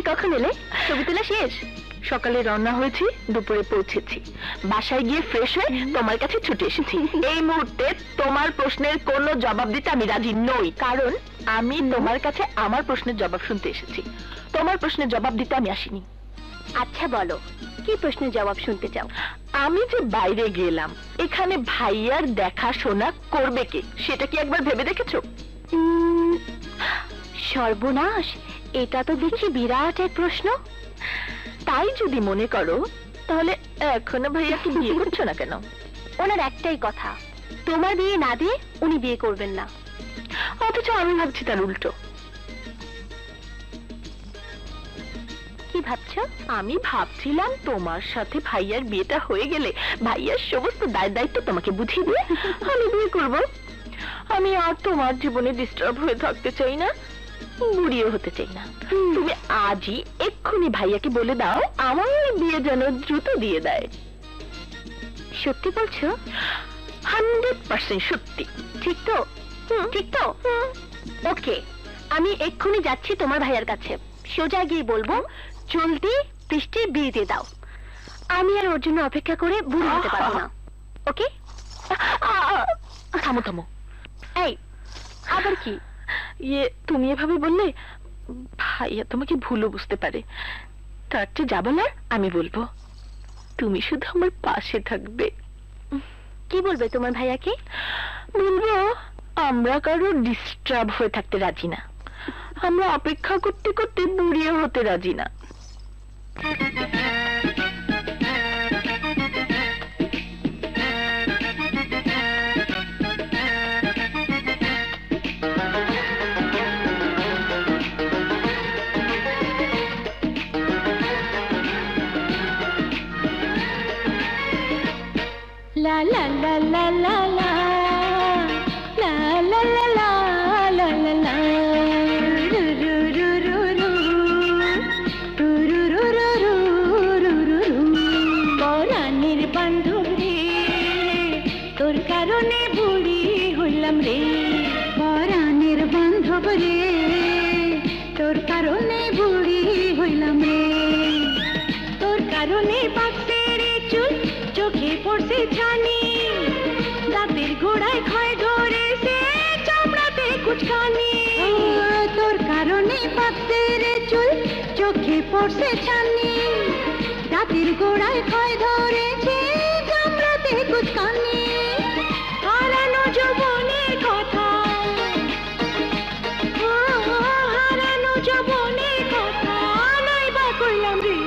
কখন এলে? ছবি তোলা শেষ? সকালে রওনা হয়েছি, দুপুরে পৌঁছেছি। বাসায় গিয়ে ফ্রেশ হয়ে তোমার কাছে ছুটে এসেছি। এই মুহূর্তে তোমার প্রশ্নের কোনো জবাব দিতে আমি রাজি নই, কারণ আমি তোমার কাছে আমার প্রশ্নের জবাব শুনতে এসেছি। তোমার প্রশ্নের জবাব দিতে আমি আসিনি। আচ্ছা বলো, কি প্রশ্নের জবাব শুনতে চাও? আমি যে বাইরে গেলাম, এখানে ভাইয়ার দেখাশোনা করবে কে, সেটা কি একবার ভেবে দেখেছো? সর্বনাশ, এটা তো দেখছি বিরাট এক প্রশ্ন। তাই যদি মনে করো, তাহলে এখনো ভাইয়াকে বিয়ে করছো না কেন? ওনার একটাই কথা, তোমার বিয়ে না দিয়ে উনি বিয়ে করবেন না। অথচ আমি ভাবছি তার উল্টো। কি ভাবছো? আমি ভাবছিলাম তোমার সাথে ভাইয়ার বিয়েটা হয়ে গেলে ভাইয়ার সমস্ত দায় দায়িত্ব তোমাকে বুঝিয়ে দিয়ে আমি বিয়ে করব। আমি আর তোমার জীবনে ডিস্টার্ব হয়ে থাকতে চাই না, বুড়িও হতে চাই না। তুমি আজই এক্ষুনি ভাইয়াকে বলে দাও আমার বিয়ে যেন দ্রুত দিয়ে দেয়। সত্যি বলছো? 100% সত্যি। ঠিক তো? ঠিক তো? ওকে, আমি এক্ষুনি যাচ্ছি তোমার ভাইয়ার কাছে। সোজা গিয়ে বলবো জলদি বৃষ্টির বিয়ে দিয়ে দাও। আমি আর ওর জন্য অপেক্ষা করে বুড়ি হতে পারবো না। ওকে? থামো থামো। এই আবার কি? তুমি এভাবে বললে ভাইয়া তোমাকে ভুলও বুঝতে পারে। তার চেয়ে যা বলার আমি বলবো, তুমি শুধু আমার পাশে থাকবে। কি বলবে তোমার ভাইয়াকে? বলবো আমরা কারো ডিস্টার্ব হয়ে থাকতে রাজি না, আমরা অপেক্ষা করতে করতে বুড়িও হতে রাজি না। লা লা লা লা লা লা লা লা লা লা লা লা লা রু রু রু রু রু রু রু রু রু রু রু রু। পরাণের বান্ধব রে, তোর কারণে বুড়ি হইলাম রে। পরাণের বান্ধব রে, তোর কারণে বুড়ি হইলাম রে। তোর কারণে পাকছে রে চুল, চোখে পড়ছে ছানি, দাঁতের গোড়ায় ক্ষয় ধরেছে, চামড়াতে কুচকানি। তোর কারণে পাকছে রে চুল, চোখে পড়ছে ছানি, দাঁতের গোড়ায় ক্ষয় ধরেছে, চামড়াতে কুচকানি। হারানো যৌবনের কথা, হারানো যৌবনের কথা নাইবা কইলাম রে।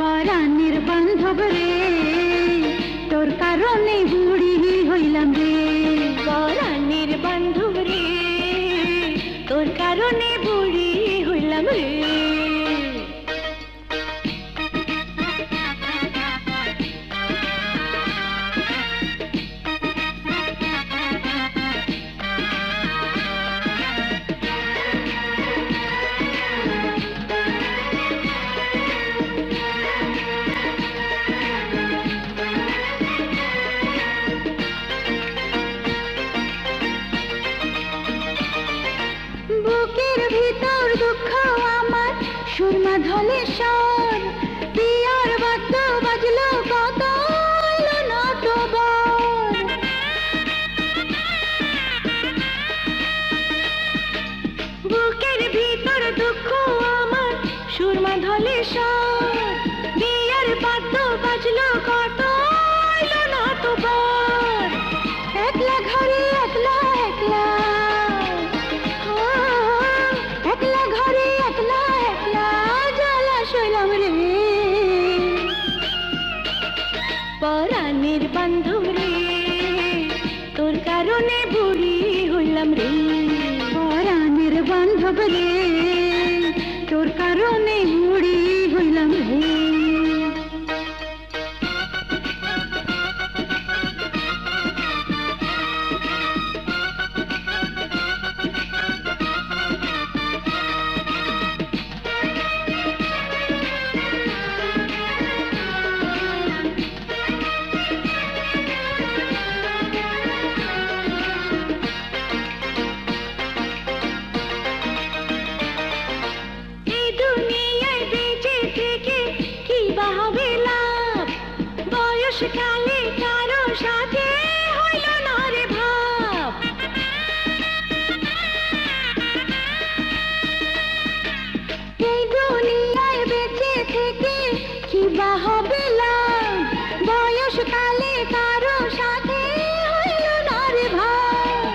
পরাণের বান্ধব রে, তোর কারণে বুড়ি হইলাম রে। পরাণের বান্ধব রে, তোর কারণে বুড়ি হইলাম রে। বুকের ভিতর দুঃখ আমার সুরমা ধলে স্বর, বিয়ার বাদ্য বাজলো কত এলো না তো বল। বুকের ভিতর দুঃখ আমার সুরমা ধলে স্বর, বিয়ার বাদ্য বাজলো কত এলো না তো বল। একলা ঘরে একলা একলা, একলা ঘরে একলা একলা জ্বালা শৈলাম রে। পরাণের বান্ধব রে, তোর কারণে বুড়ি হইলাম রে। পরাণের বান্ধব রে, তোর কারণে বুড়ি হইলাম রে। বয়সকালে কারো সাথে হইল না রে ভাব, এই দুনিয়ায় বেঁচে থেকে কি বা হবে লাভ, বয়সকালে কারো সাথে হইল না রে ভাব,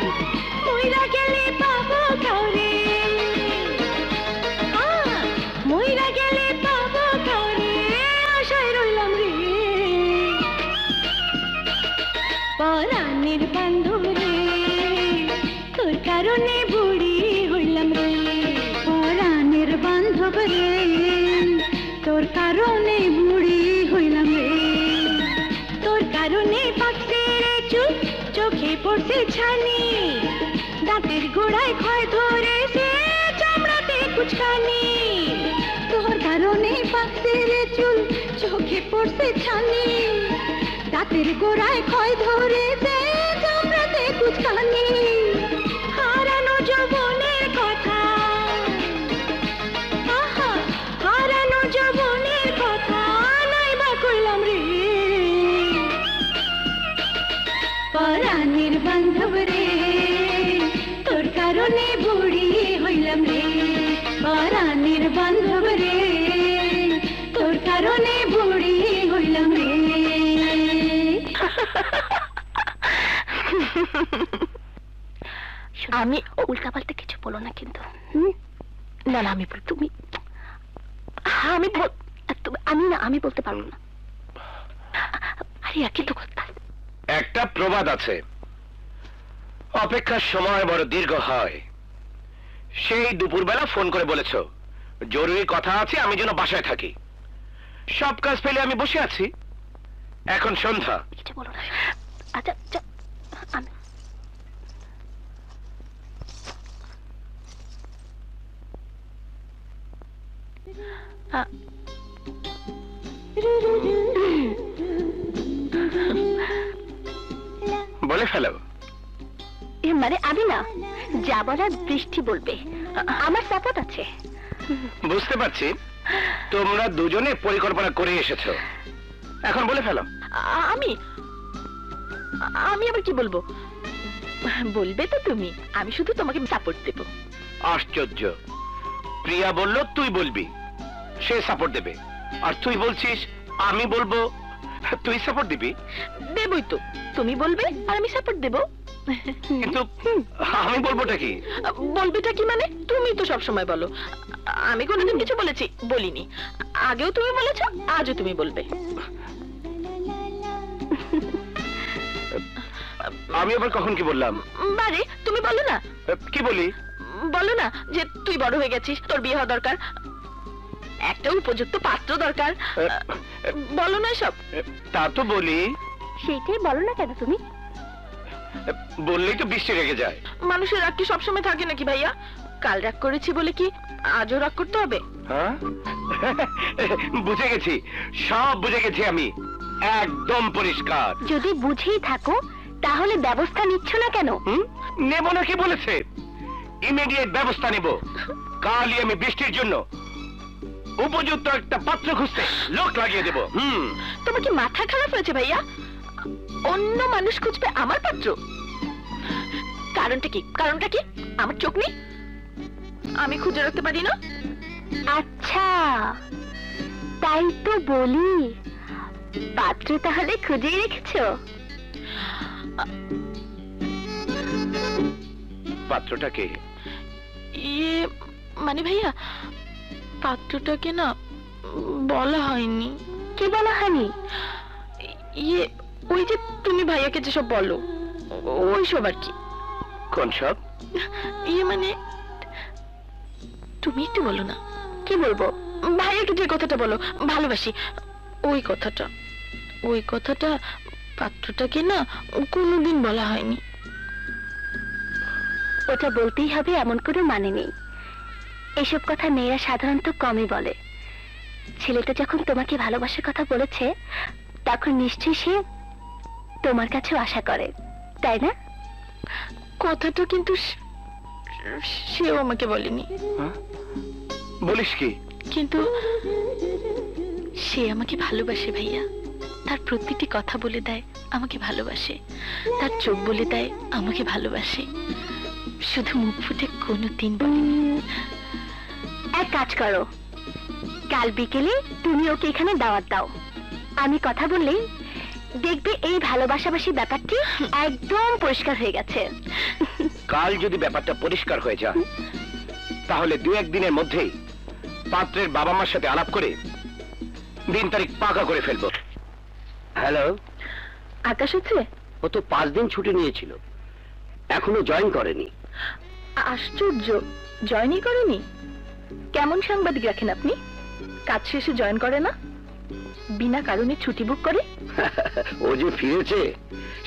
মইরা গেলে পাবো কাউরে, মইরা গেলে পাবো কাউরে, আশায় রইলাম রে, পরাণের বান্ধব রে, তোর কারণে বুড়ি হইলাম রে, পরাণের বান্ধব রে, তোর কারণে বুড়ি হইলাম রে, তোর কারণে পাকছে রে চুল, চোখে পড়ছে ছানি, দাঁতের গোড়ায় ক্ষয় ধরেছে, চামড়াতে কুচকানি, তোর কারণে পাকছে রে চুল, চোখে পড়ছে ছানি, দাঁতের গোড়ায় ক্ষয় ধরেছে, চামড়াতে কুচকানি, হারানো যৌবনের কথা, আহা, হারানো যৌবনের কথা নাই বা কইলাম রে, পরাণের বান্ধব রে, তোর কারণে বুড়ি হইলাম রে, পরাণের বান্ধব রে, তোর কারণে বুড়ি হইলাম রে। আমি উল্টাপাল্টা কিছু বলো না কিন্তু। না না আমি তুমি আমি বলতে পারবো না। আরে একই তো কথা। একটা প্রবাদ আছে, অপেক্ষার সময় বড় দীর্ঘ হয়। সেই দুপুরবেলা ফোন করে বলেছ জরুরি কথা আছে, আমি যেন বাসায় থাকি। সব কাজ ফেলে আমি বসে আছি, এখন সন্ধ্যা। কিছু বলো না। আচ্ছা আমি বলে ফেলো। মানে আমি না, যা বলার বৃষ্টি বলবে, আমার সাপোর্ট আছে। বুঝতে পারছি তোমরা দুজনে পরিকল্পনা করে এসেছো, এখন বলে ফেলো। আমি আমি আবার কি বলবো? বলবে তো তুমি, আমি শুধু তোমাকে সাপোর্ট দেব। আশ্চর্য, প্রিয়া বলল তুই বলবি, সে সাপোর্ট দেবে, আর তুই বলছিস আমি বলবো তুই সাপোর্ট দিবি। দেবই তো, তুমি বলবে আর আমি সাপোর্ট দেব। কিন্তু আমি বলবোটা কি? বলবেটা কি মানে? তুমি তো সব সময় বলো। আমি কোনোদিন কিছু বলেছি? বলিনি। আগেও তুমি বলেছো, আজও তুমি বলবে। আমি আবার কখন কি বললাম? বারে তুমি বলো না। কি বলি? বলো না যে তুই বড় হয়ে গেছিস, তোর বিয়ে হওয়া দরকার, একটা উপযুক্ত পাত্র দরকার। বলো না সব। তা তো বলি। সেইটাই বলো না কেন তুমি? বললেই তো বৃষ্টি রেগে যায়। মানুষের রাগ কি সবসময় থাকে নাকি ভাইয়া? কাল রাগ করেছি বলে কি আজও রাগ করতে হবে? হ্যাঁ বুঝে গেছি, সব বুঝে গেছি আমি, একদম পরিষ্কার। যদি বুঝেই থাকো তাহলে ব্যবস্থা নিচ্ছ না কেন? নেব না কি বলেছে? ইমিডিয়েট ব্যবস্থা নেব। কালই আমি বৃষ্টির জন্য উপযুক্ত একটা পাত্র খুঁজতে লোক লাগিয়ে দেব। তোমার কি মাথা খারাপ হয়েছে ভাইয়া? অন্য মানুষ খুঁজবে আমার পাত্র? কারণটা কি? কারণটা কি? আমার চোখ নেই? আমি খুঁজে রাখতে পারি না? আচ্ছা তাই তো বলি, পাত্র তাহলে খুঁজেই রেখেছো? পাত্রটাকে ইয়ে মানে ভাইয়া, পাত্রটাকে না বলা হয়নি। কি বলা হয়নি? ইয়ে ওই যে তুমি ভাইয়াকে যেসব বলো ওই সব আর কি। কোন সব? ইয়ে মানে তুমি একটু বলো না। কি বলবো? ভাইয়াকে যে কথাটা বলো, ভালোবাসি, ওই কথাটা। ওই কথাটা পাত্রটাকে না কোনোদিন বলা হয়নি। ওটা বলতেই হবে এমন কোনো মানে নেই। এসব কথা মেয়েরা সাধারণত কমই বলে। ছেলেটা যখন তোমাকে ভালোবাসার কথা বলেছে তখন নিশ্চয়ই সে তোমার কাছেও আশা করে, তাই না? কথাটা কিন্তু সেও আমাকে বলেনি। বলিস কি? কিন্তু সে আমাকে ভালোবাসে ভাইয়া। তার প্রতিটি কথা বলে দেয় আমাকে ভালোবাসে, তার চোখ বলে দেয় আমাকে ভালোবাসে, শুধু মুখ ফুটে কোনোদিন বলেনি। এক কাজ করো, কাল বিকেলে তুমি ওকে এখানে দাওয়াত দাও। আমি কথা বললেই দেখবে এই ভালোবাসাবাসি ব্যাপারটি একদম পরিষ্কার হয়ে গেছে। কাল যদি ব্যাপারটা পরিষ্কার হয়ে যায়, তাহলে 2-1 দিনের মধ্যেই পাত্রের বাবা মার সাথে আলাপ করে দিন তারিখ পাকা করে ফেলবো। হ্যালো, আকাশ আছে? ও তো 5 দিন ছুটি নিয়েছিল, এখনো জয়েন করেনি। আশ্চর্য, জয়েনই করেনি? কেমন সাংবাদিক রাখেন আপনি? কাজ শেষে জয়েন করে না, বিনা কারণে ছুটি বুক করে? ও যে ফিরেছে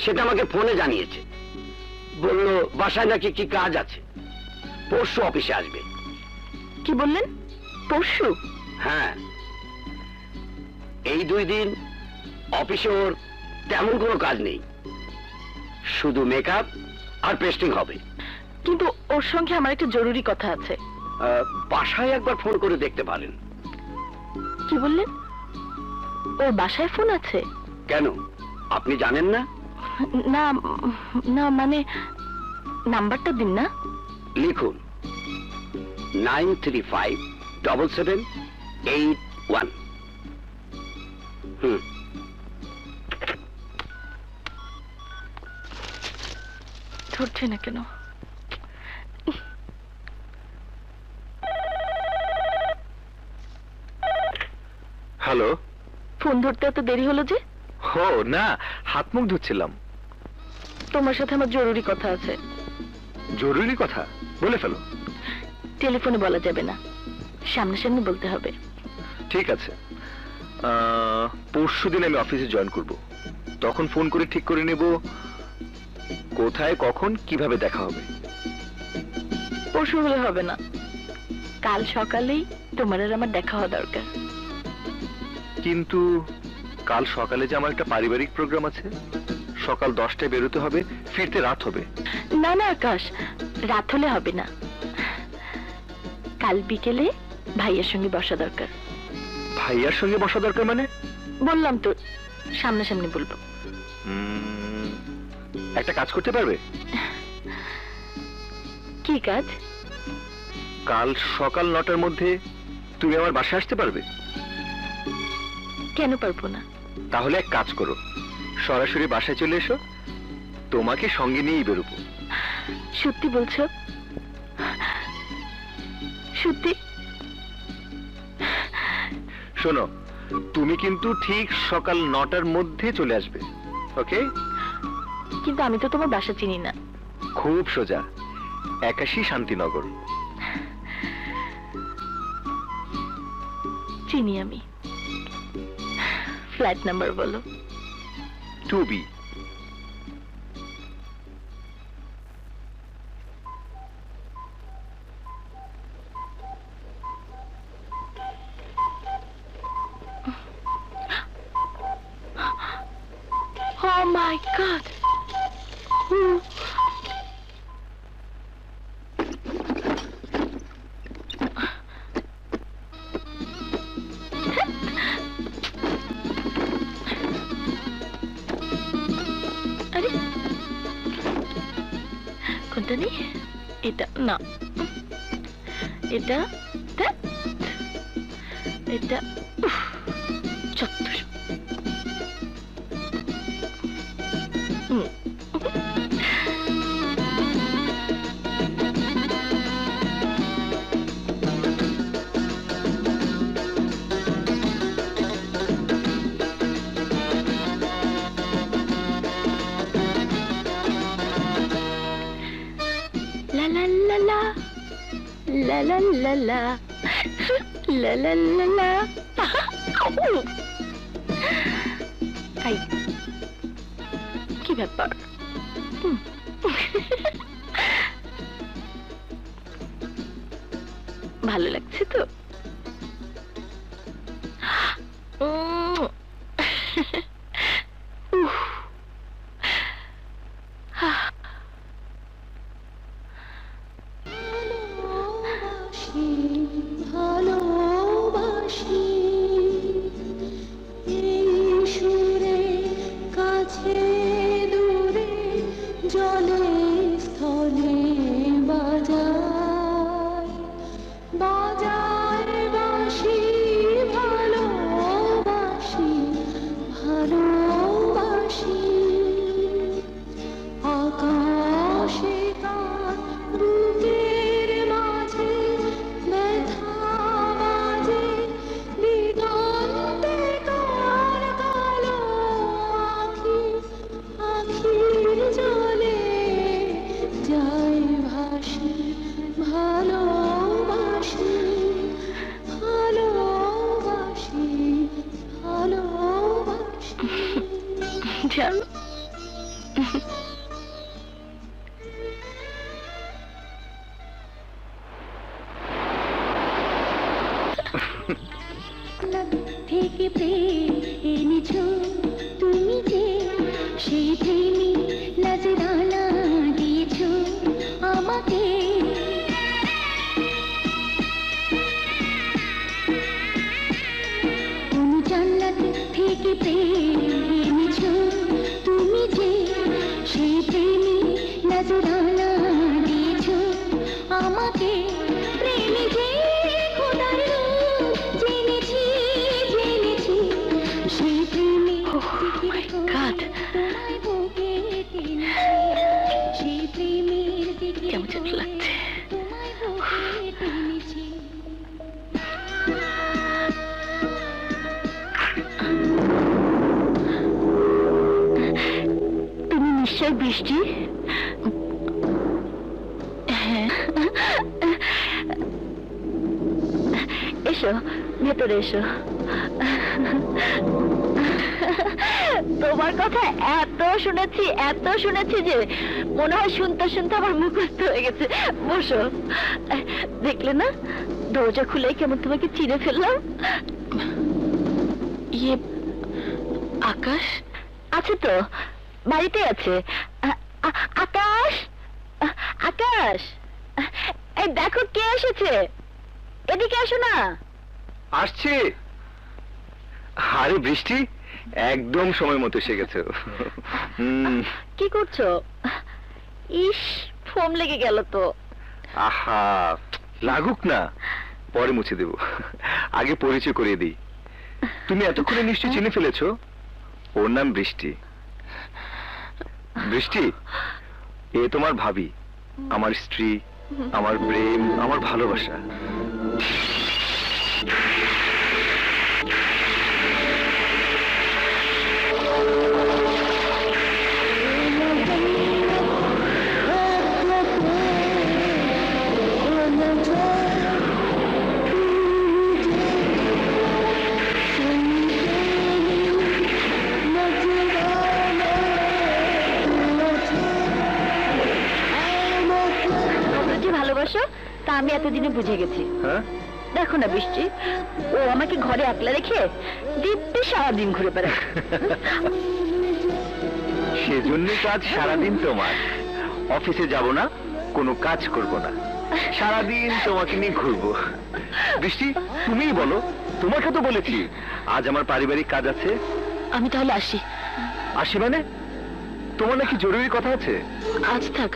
সেটা আমাকে ফোনে জানিয়েছে, বললো বাসায় নাকি কি কাজ আছে, পরশু অফিসে আসবে। কি বললেন, পরশু? হ্যাঁ, এই 2 দিন অফিসে ওর তেমন কোনো কাজ নেই, শুধু মেকআপ আর পেস্টিং হবে। কিন্তু ওর সঙ্গে আমার একটা জরুরি কথা আছে। বাসায় একবার ফোন করে দেখতে পারেন। কি বললেন, ওর বাসায় ফোন আছে? কেন, আপনি জানেন না? না না, মানে নাম্বারটা দিন না। লিখুন 935778 ধরছে না কেন? হ্যালো। ফোন ধরতে এত দেরি হলো যে? ও না, হাত মুখ ধুচ্ছিলাম। তোমার সাথে আমার জরুরি কথা আছে। জরুরি কথা? বলে ফেলো। টেলিফোনে বলা যাবে না, সামনাসামনি বলতে হবে। ঠিক আছে, পরশু দিন আমি অফিসে জয়েন করব, তখন ফোন করে ঠিক করে নেব কোথায় কখন কিভাবে দেখা হবে। পরশু হলে হবে না, কাল সকালেই তোমার আর আমার দেখা হওয়া দরকার। কিন্তু কাল সকালে যে আমার একটা পারিবারিক প্রোগ্রাম আছে, সকাল 10টায় বেরোতে হবে, ফিরতে রাত হবে। না না আকাশ, রাত হলে হবে না, কাল বিকেলে ভাইয়ের সঙ্গে বসা দরকার। ভাইয়ার সঙ্গে বসা দরকার মানে? বললাম তো, সামনাসামনি বলবো। একটা কাজ করতে পারবে? কি কাজ? কাল সকাল 9টার মধ্যে তুমি আমার বাসায় আসতে পারবে? কেন পারবো না? তাহলে এক কাজ করো, সরাসরি বাসায় চলে এসো, তোমাকে সঙ্গে নিয়েই বেরোবো। সত্যি বলছো? সত্যি? শোনো, তুমি কিন্তু ঠিক সকাল 9টার মধ্যে চলে আসবে, ওকে? কিন্তু আমি তো তোমার বাসা চিনি না। খুব সোজা, 81 শান্তিনগর। চিনি আমি। ফ্ল্যাট নাম্বার বলো। 2B। Oh my God! আরে কোনটা নেই? এটা না, এটা ধ্যাৎ, এটা চত্বর। La la la la, la la la la, la la la la. Ay, কি ব্যাপার? ভালো লাগছে তো? ভালোবাসি এই সুরে ভালোবাসি আকাশে কার বুকের মাঝে ব্যথা বাজে দিগন্তে কার কালো আখি আখির জলে যাই ভাসি ভালোবাসি ভালোবাসি ভালোবাসি জানো, থেকে প্রেম এনেছো তুমি যে সেই প্রেমী নজরানা দিয়েছো আমাকে কোন জান্নাত থেকে প্রেম এনেছো তুমি যে সেই প্রেমী নজরানা দিয়েছো আমাকে প্রেমী যে খোদার রূপ জেনেছি জেনেছি সেই প্রেমী my God! তোমায় বুকে টেনেছি সেই প্রেমের দিকে কেমন যেন লাগছে। তোমায় বুকে টেনেছি তুমি নিশ্চয় বৃষ্টি? হ্যাঁ, এসো, ভেতরে এসো। তোমার কথা এত শুনেছি যে মনে হয় শুনতে শুনতে আমার মুখস্থ হয়ে গেছে। বসো। দেখলে না, দরজা খুলেই কেমন তোমাকে চিনে ফেললাম। ইয়ে আকাশ আছে তো, বাড়িতে আছে। আকাশ, আকাশ, এই দেখো কে এসেছে, এদিকে আসো না। আসছে। আরে বৃষ্টি, একদম সময় মতো এসে গেছে। কি করছো? ইস, ফোম লেগে গেল তো। আহা, লাগুক না, পরে মুছে দেব। আগে পরিচয় করিয়ে দিই। তুমি এতক্ষণে নিশ্চয়ই চিনে ফেলেছো, ওর নাম বৃষ্টি। বৃষ্টি, এ তোমার ভাবি, আমার স্ত্রী, আমার প্রেম, আমার ভালোবাসা। তোমরা যে ভালোবাসো তা আমি এতদিনে বুঝে গেছি। হ্যাঁ, দেখো না বৃষ্টি, ও আমাকে ঘরে একলা রেখে দিব্যি সারাদিন ঘুরে বেড়ায়। সেজন্যই কাজ সারাদিন তোমার। অফিসে যাব না, কোনো কাজ করব না, সারাদিন তোমাকে নিয়ে ঘুরবো। বৃষ্টি, তুমিই বলো, তোমাকে তো বলেছি আজ আমার পারিবারিক কাজ আছে। আমি তাহলে আসি। আসি মানে? তোমার নাকি জরুরি কথা আছে? আজ থাক,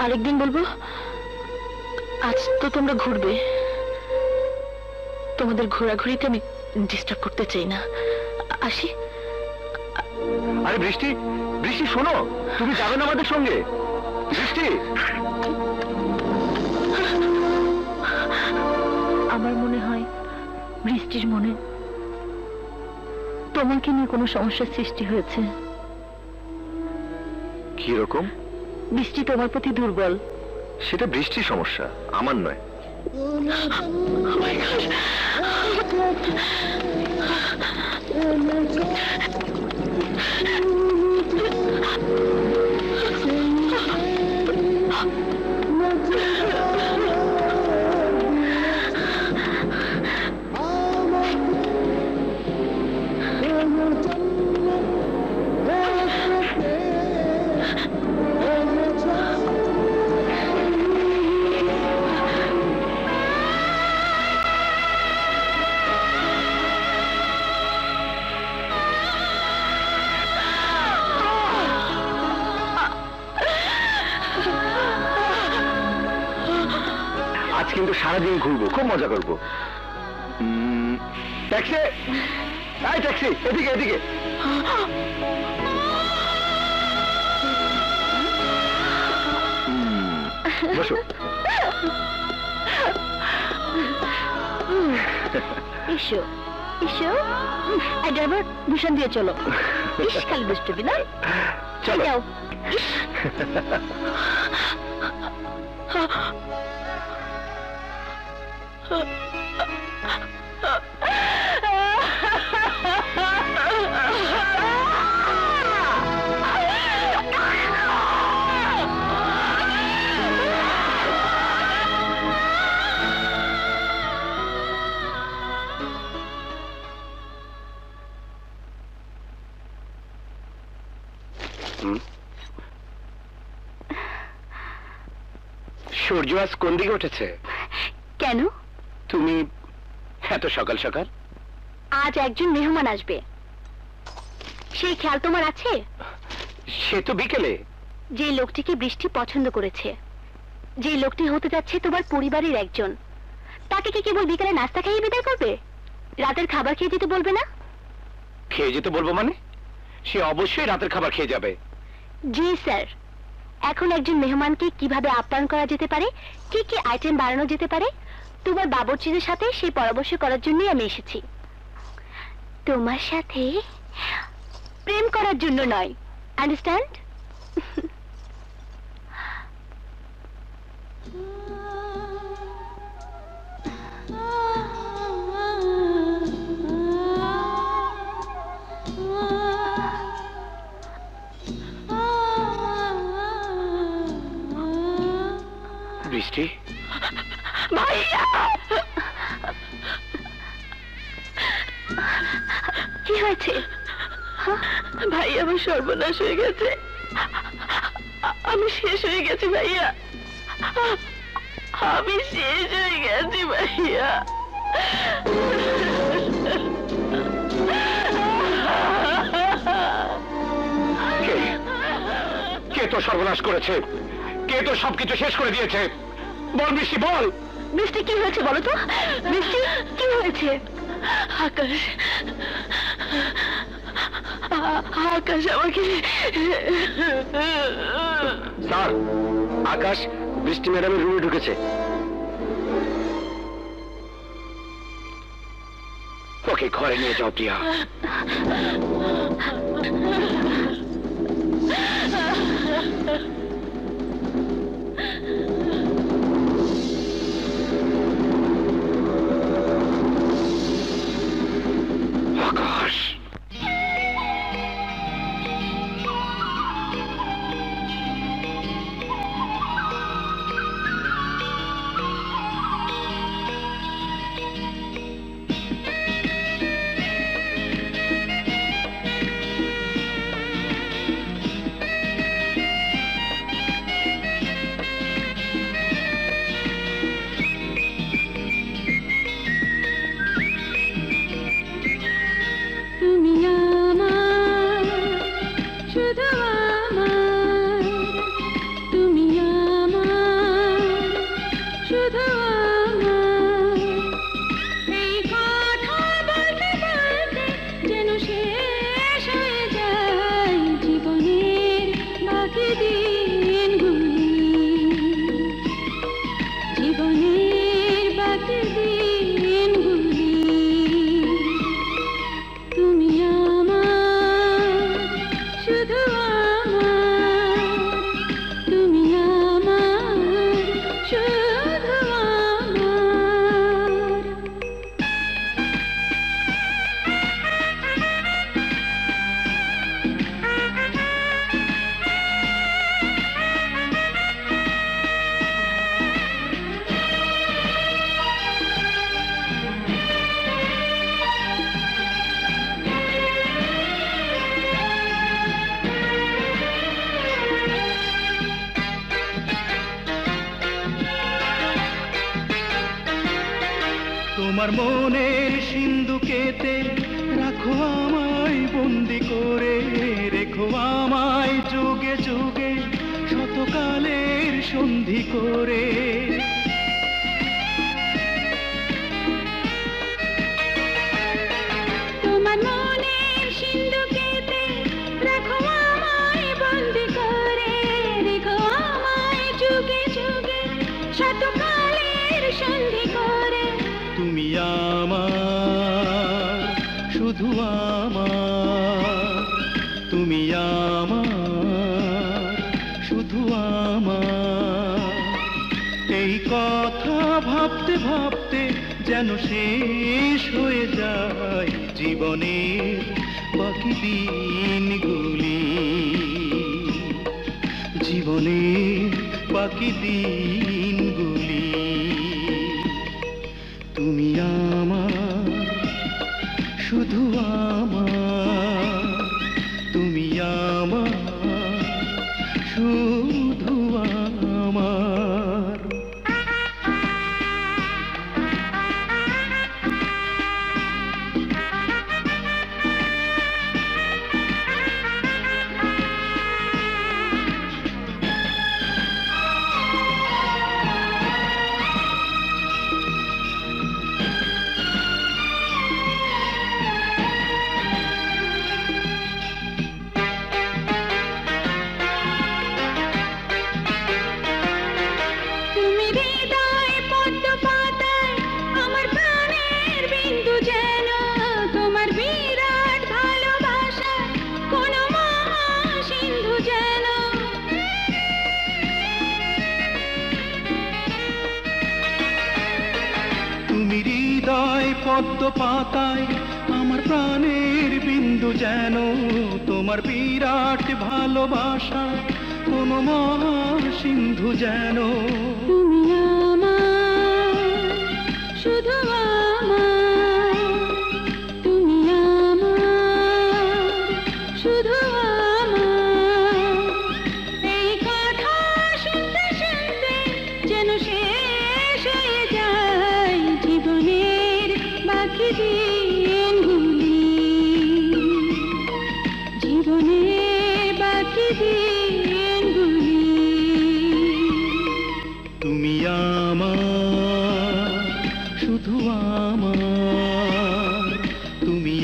আরেকদিন বলবো। আজ তো তোমরা ঘুরবে, তোমাদের ঘোরাঘুরিতে আমি ডিস্টার্ব করতে চাই না। আসি। আরে বৃষ্টি, বৃষ্টি শোনো, তুমি যাবে না আমাদের সঙ্গে? বৃষ্টি, আমার মনে হয় বৃষ্টির মনে তোমাকে নিয়ে কোনো সমস্যার সৃষ্টি হয়েছে। কি রকম? বৃষ্টি তোমার প্রতি দুর্বল। সেটা বৃষ্টির সমস্যা, আমার নয়। আজ কিন্তু সারাদিন ঘুরবো, খুব মজা করবো। ট্যাক্সি। এই ট্যাক্সি, এদিকে এদিকে। বসো। এসো এসো। এই ড্রাইভার, ভূষণ দিয়ে চলো। ইস, খালি দুষ্টুমি না। চলো। যাও। ইস। সূর্য আজ কোন দিকে উঠেছে? কেন? তুমি এত সকাল সকাল? আজ একজন মেহমান আসবে, সেই খেয়াল তোমার আছে? সে তো বিকেলে। যে লোকটিকে বৃষ্টি পছন্দ করেছে, যে লোকটি হতে যাচ্ছে তোমার পরিবারের একজন, তাকে কি কেবল বিকেলে নাস্তা খাইয়ে বিদায় করবে? রাতের খাবার খেয়ে যেতে বলবে না? খেয়ে যেতে বলবো মানে? সে অবশ্যই রাতের খাবার খেয়ে যাবে। জি স্যার। এখন একজন মেহমানকে কিভাবে আপ্যায়ন করা যেতে পারে, কি কি আইটেম বানানো যেতে পারে, তোমার বাবুর্চিদের সাথে সেই পরামর্শ করার জন্যই আমি এসেছি। তোমার সাথে প্রেম করার জন্য নয়, আন্ডারস্ট্যান্ড? বৃষ্টি, ভাইয়া, কি হয়েছে? ভাই আমার সর্বনাশ হয়ে গেছে। আমি শেষ হয়ে গেছি ভাইয়া, আমি শেষ হয়ে গেছি ভাইয়া। কে তো সর্বনাশ করেছে? কে তো সবকিছু শেষ করে দিয়েছে? বল বৃষ্টি, বল। বৃষ্টি, কি হয়েছে বলো তো? বৃষ্টি, কি হয়েছে? আকাশ, আকাশ আমাকে। স্যার, আকাশ বৃষ্টি ম্যাডামের রুমে ঢুকেছে। ওকে ঘরে নিয়ে যাও প্রিয়া। আকাশ, তুমি আমার, শুধু আমার, তুমি আমার, শুধু আমার। এই কথা বলতে বলতে যেন শেষ হয়ে যায় জীবনের বাকি দিনগুলি, জীবনের বাকি দিনগুলি। তুমি আমার, শুধু আমার, তুমি আমার, শুধু আমার। তোমার মনের সিন্ধুকেতে রাখো আমায় বন্দি করে, রেখো আমায় যুগে যুগে শতকালের সন্ধি করে। তোমার তুমি আমার, শুধু আমার। এই কথা ভাবতে ভাবতে যেন শেষ হয়ে যায় জীবনের বাকি দিনগুলি, জীবনের বাকি দিনগুলি। তুমি আমার, শুধু আমার, তুমি আমার, শুধু আমার। তুমি হৃদয় পদ্ম পাতায় আমার প্রাণের বিন্দু যেন, তোমার বিরাট ভালোবাসা কোন মহাসিন্ধু যেন। তুমি হৃদয় পদ্ম পাতায় আমার প্রাণের বিন্দু যেন, তোমার বিরাট ভালোবাসা কোন মহাসিন্ধু যেন। তুমি আমার, শুধু আমার, তুমি আমার, শুধু আমার। এই কথা শুনতে শুনতে যেন শেষ হয়ে যায় জীবনের বাকি দিনগুলি, জীবনের বাকি দিনগুলি। তুমি আমার, শুধু আমার, তুমি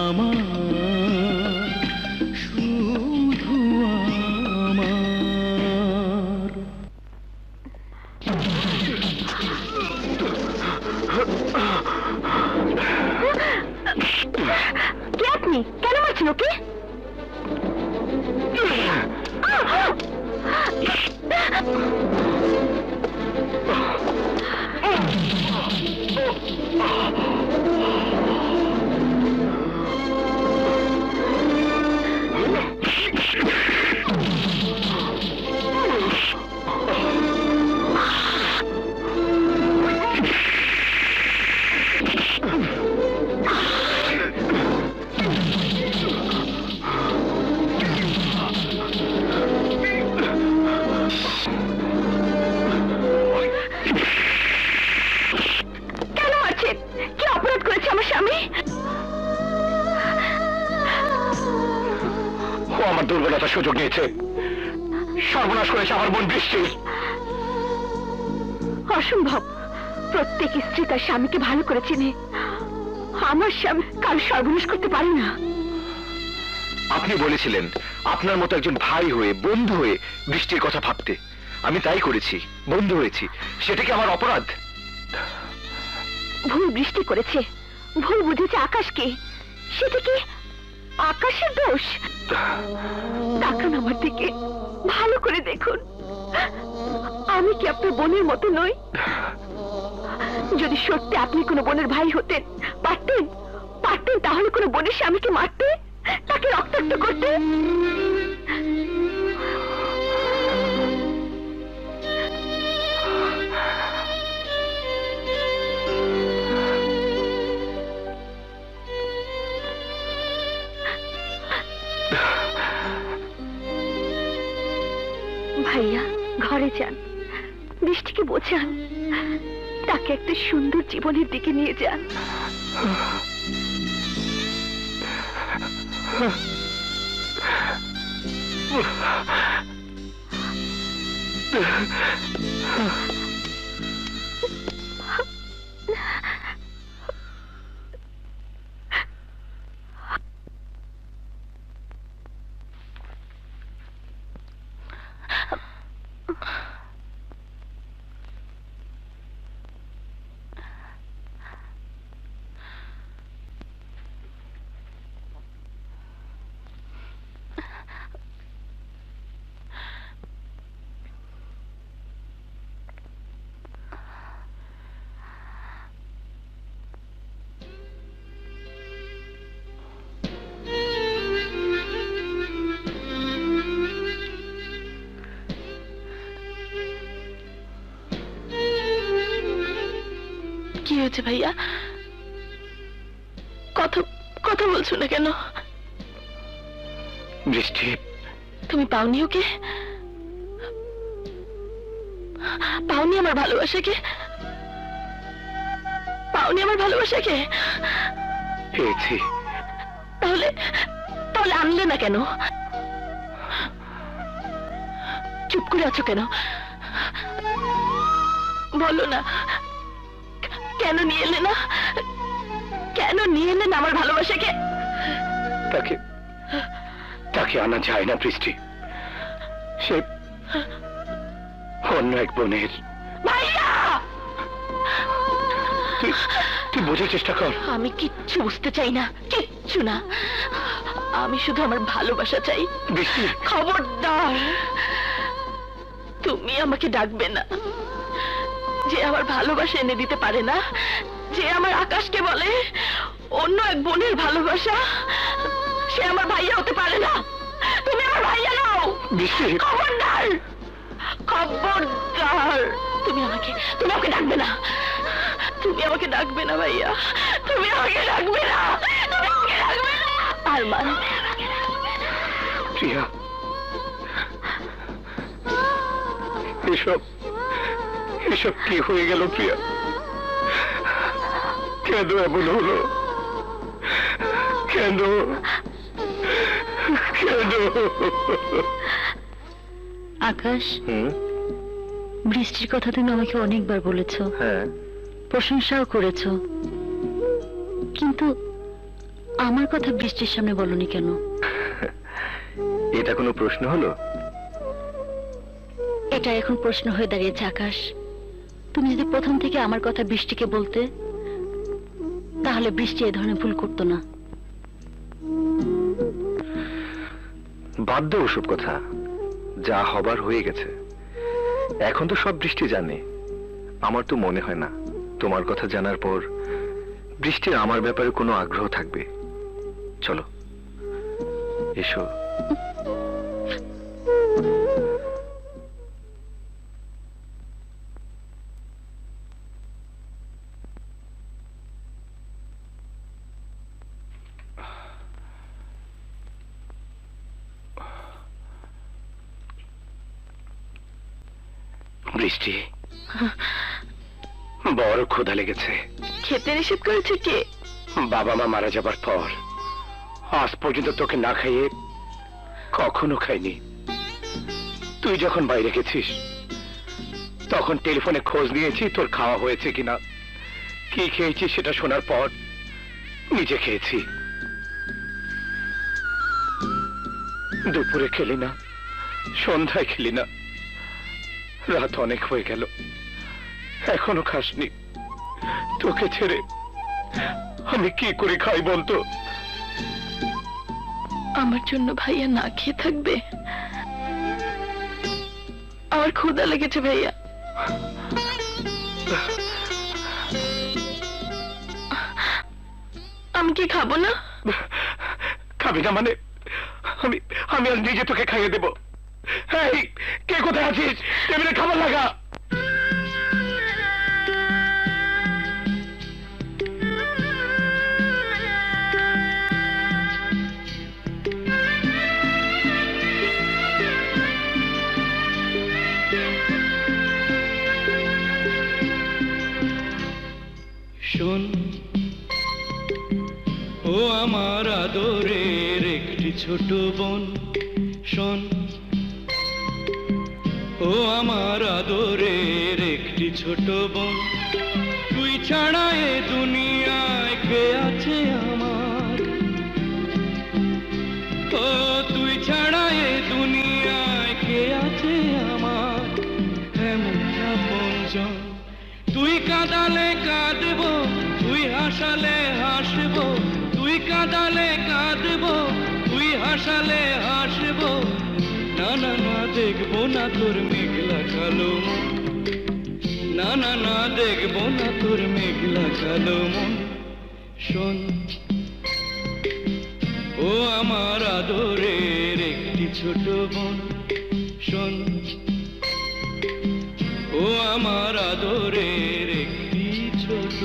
আমার, শুধু আমার। কে আপনি? কেন মারছেন ওকে? কেন মারছেন? কি অপরাধ করেছে আমার স্বামী? ও আমার দুর্বলতার সুযোগ নিয়েছে, সর্বনাশ করেছে আমার বোন বৃষ্টির। অসম্ভব। প্রত্যেক স্ত্রী তার স্বামীকে ভালো করে চেনে। আমার স্বামী কাল সর্বনাশ করতে পারে না। আপনি বলেছিলেন আপনার মতো একজন ভাই হয়ে, বন্ধু হয়ে বৃষ্টির কথা ভাবতে। আমি তাই করেছি, বন্ধু হয়েছি। সেটা কি আমার অপরাধ? ভুল বৃষ্টি করেছে, ভুল বুঝেছে আকাশকে। সেটা কি আকাশের দোষ? তাকান আমার দিকে, ভালো করে দেখুন। আমি কি আপনার বোনের মতো নই? যদি সত্যি আপনি কোনো বোনের ভাই হতেন, পারতেন পারতেন তাহলে কোনো বোনের স্বামীকে মারতে, তাকে রক্তাক্ত করতে। ভাইয়া, ঘরে যান, বৃষ্টিকে বোঝান, তাকে একটা সুন্দর জীবনের দিকে নিয়ে যান। কি হয়েছে ভাইয়া? কথা কথা বলছো না কেন? বৃষ্টি, তুমি পাওনি ওকে? পাওনি আমার ভালোবাসাকে? পাওনি আমার ভালোবাসাকে? পেয়েছি। তাহলে তাহলে আনলে না কেন? চুপ করে আছো কেন? বলো না, কেন নিয়ে এলে না? কেন নিয়ে এলে না আমার ভালোবাসাকে? তাকে তাকে আনা যায় না বৃষ্টি, সে অন্য এক বোনের। ভাইয়া, তুই বোঝার চেষ্টা কর। আমি কিচ্ছু বুঝতে চাই না, কিচ্ছু না। আমি শুধু আমার ভালোবাসা চাই। বৃষ্টি, খবরদার, তুমি আমাকে ডাকবে না। যে আমার ভালোবাসা এনে দিতে পারে না, যে আমার আকাশকে বলে অন্য এক বোনের ভালোবাসা, সে আমার ভাইয়া হতে পারে না। তুমি আমার ভাইয়া নাও। বৃষ্টি, খবরদার, খবরদার, তুমি আমাকে ডাকবে না। তুমি আমাকে ডাকবে না ভাইয়া, তুমি আমাকে ডাকবে না, তুমি আমাকে ডাকবে না। আরমান, প্রিয়া, এসব এসব কি হয়ে গেল প্রিয়া? কেন এমন হলো? কেন কেন? আকাশ, বৃষ্টির কথা তুমি আমাকে অনেকবার বলেছো, হ্যাঁ, প্রশংসাও করেছো, কিন্তু আমার কথা বৃষ্টির সামনে বলনি কেন? এটা কোনো প্রশ্ন হলো? এটা এখন প্রশ্ন হয়ে দাঁড়িয়েছে আকাশ। তুমি যদি প্রথম থেকে আমার কথা বৃষ্টিকে বলতে, তাহলে বৃষ্টি এ ধরনের ভুল করতো না। বাদ দাও ওসব কথা, যা হবার হয়ে গেছে। এখন তো সব বৃষ্টি জানে। আমার তো মনে হয় না তোমার কথা জানার পর বৃষ্টির আমার ব্যাপারে কোনো আগ্রহ থাকবে। চলো, এসো। বৃষ্টি, বড় ক্ষুধা লেগেছে। খেতে নিষেধ করেছে কে? বাবা মা মারা যাবার পর আজ পর্যন্ত তোকে না খাইয়ে কখনো খাইনি। তুই যখন বাইরে গেছিস তখন টেলিফোনে খোঁজ নিয়েছি তোর খাওয়া হয়েছে কিনা। কি খেয়েছি সেটা শোনার পর নিজে খেয়েছি। দুপুরে খেলি না, সন্ধ্যায় খেলি না, রাত অনেক হয়ে গেল, এখনো খাসনি। তোকে ছেড়ে আমি কি করে খাই বলতো? আমার জন্য ভাইয়া না খেয়ে থাকবে? আমার ক্ষুধা লেগেছে ভাইয়া। আমি কি খাবো না? খাবি না মানে? আমি আমি আজ নিজে তোকে খাইয়ে দেবো। এই, কে কোথায় আছিস? টেবিলে খাবার লাগা। শোন, ও আমার আদরের একটি ছোট বোন, শোন, ও আমার আদরের একটি ছোট বোন, তুই ছাড়া এ দুনিয়ায় কে আছে আমার? ও তুই ছাড়া এ দুনিয়ায় কে আছে আমার? এমন আপনজন, তুই কাঁদালে কাঁদব, তুই হাসালে হাসব, তুই কাঁদালে কাঁদব, তুই হাসালে হাসব। না না না, দেখবো না তোর মেঘলা কালো মন, না না না, দেখবো না তোর মেঘলা কালো মন। শোন, ও আমার আদরের একটি ছোট বোন, শোন, ও আমার আদরের একটি ছোট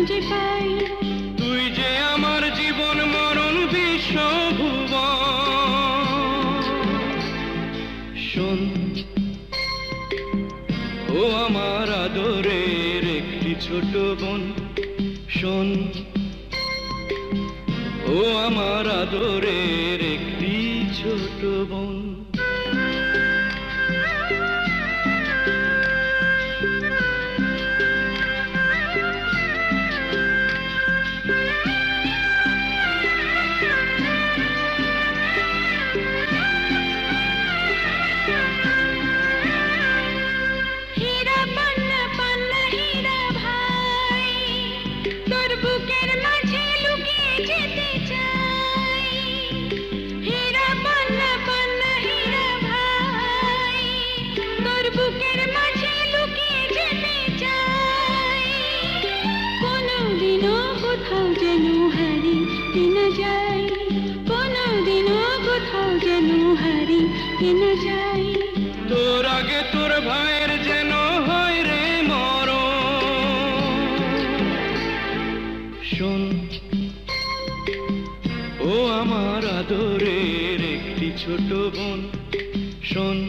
যে পাই। তুই যে আমার জীবন মরণ বিশ্বভুবন। শোন, ও আমার আদরের একটি ছোট বোন। শোন, ও আমার আদরের একটি ছোট বোন। হীরা পান্না পান্না হীরা ভাই, তোর বুকের মাঝে লুকিয়ে যেতে চাই। হীরা পান্না পান্না হীরা ভাই, তোর বুকের মাঝে লুকিয়ে যেতে চাই। কোনোদিনও কোথাও যেন হারিয়ে না যাই, কোনোদিনও কোথাও যেন হারিয়ে না যাই। তোর আগে তোর ভাইয়ের যেন হয় রে মরণ। শোন, ও আমার আদরের একটি ছোট বোন। শোন,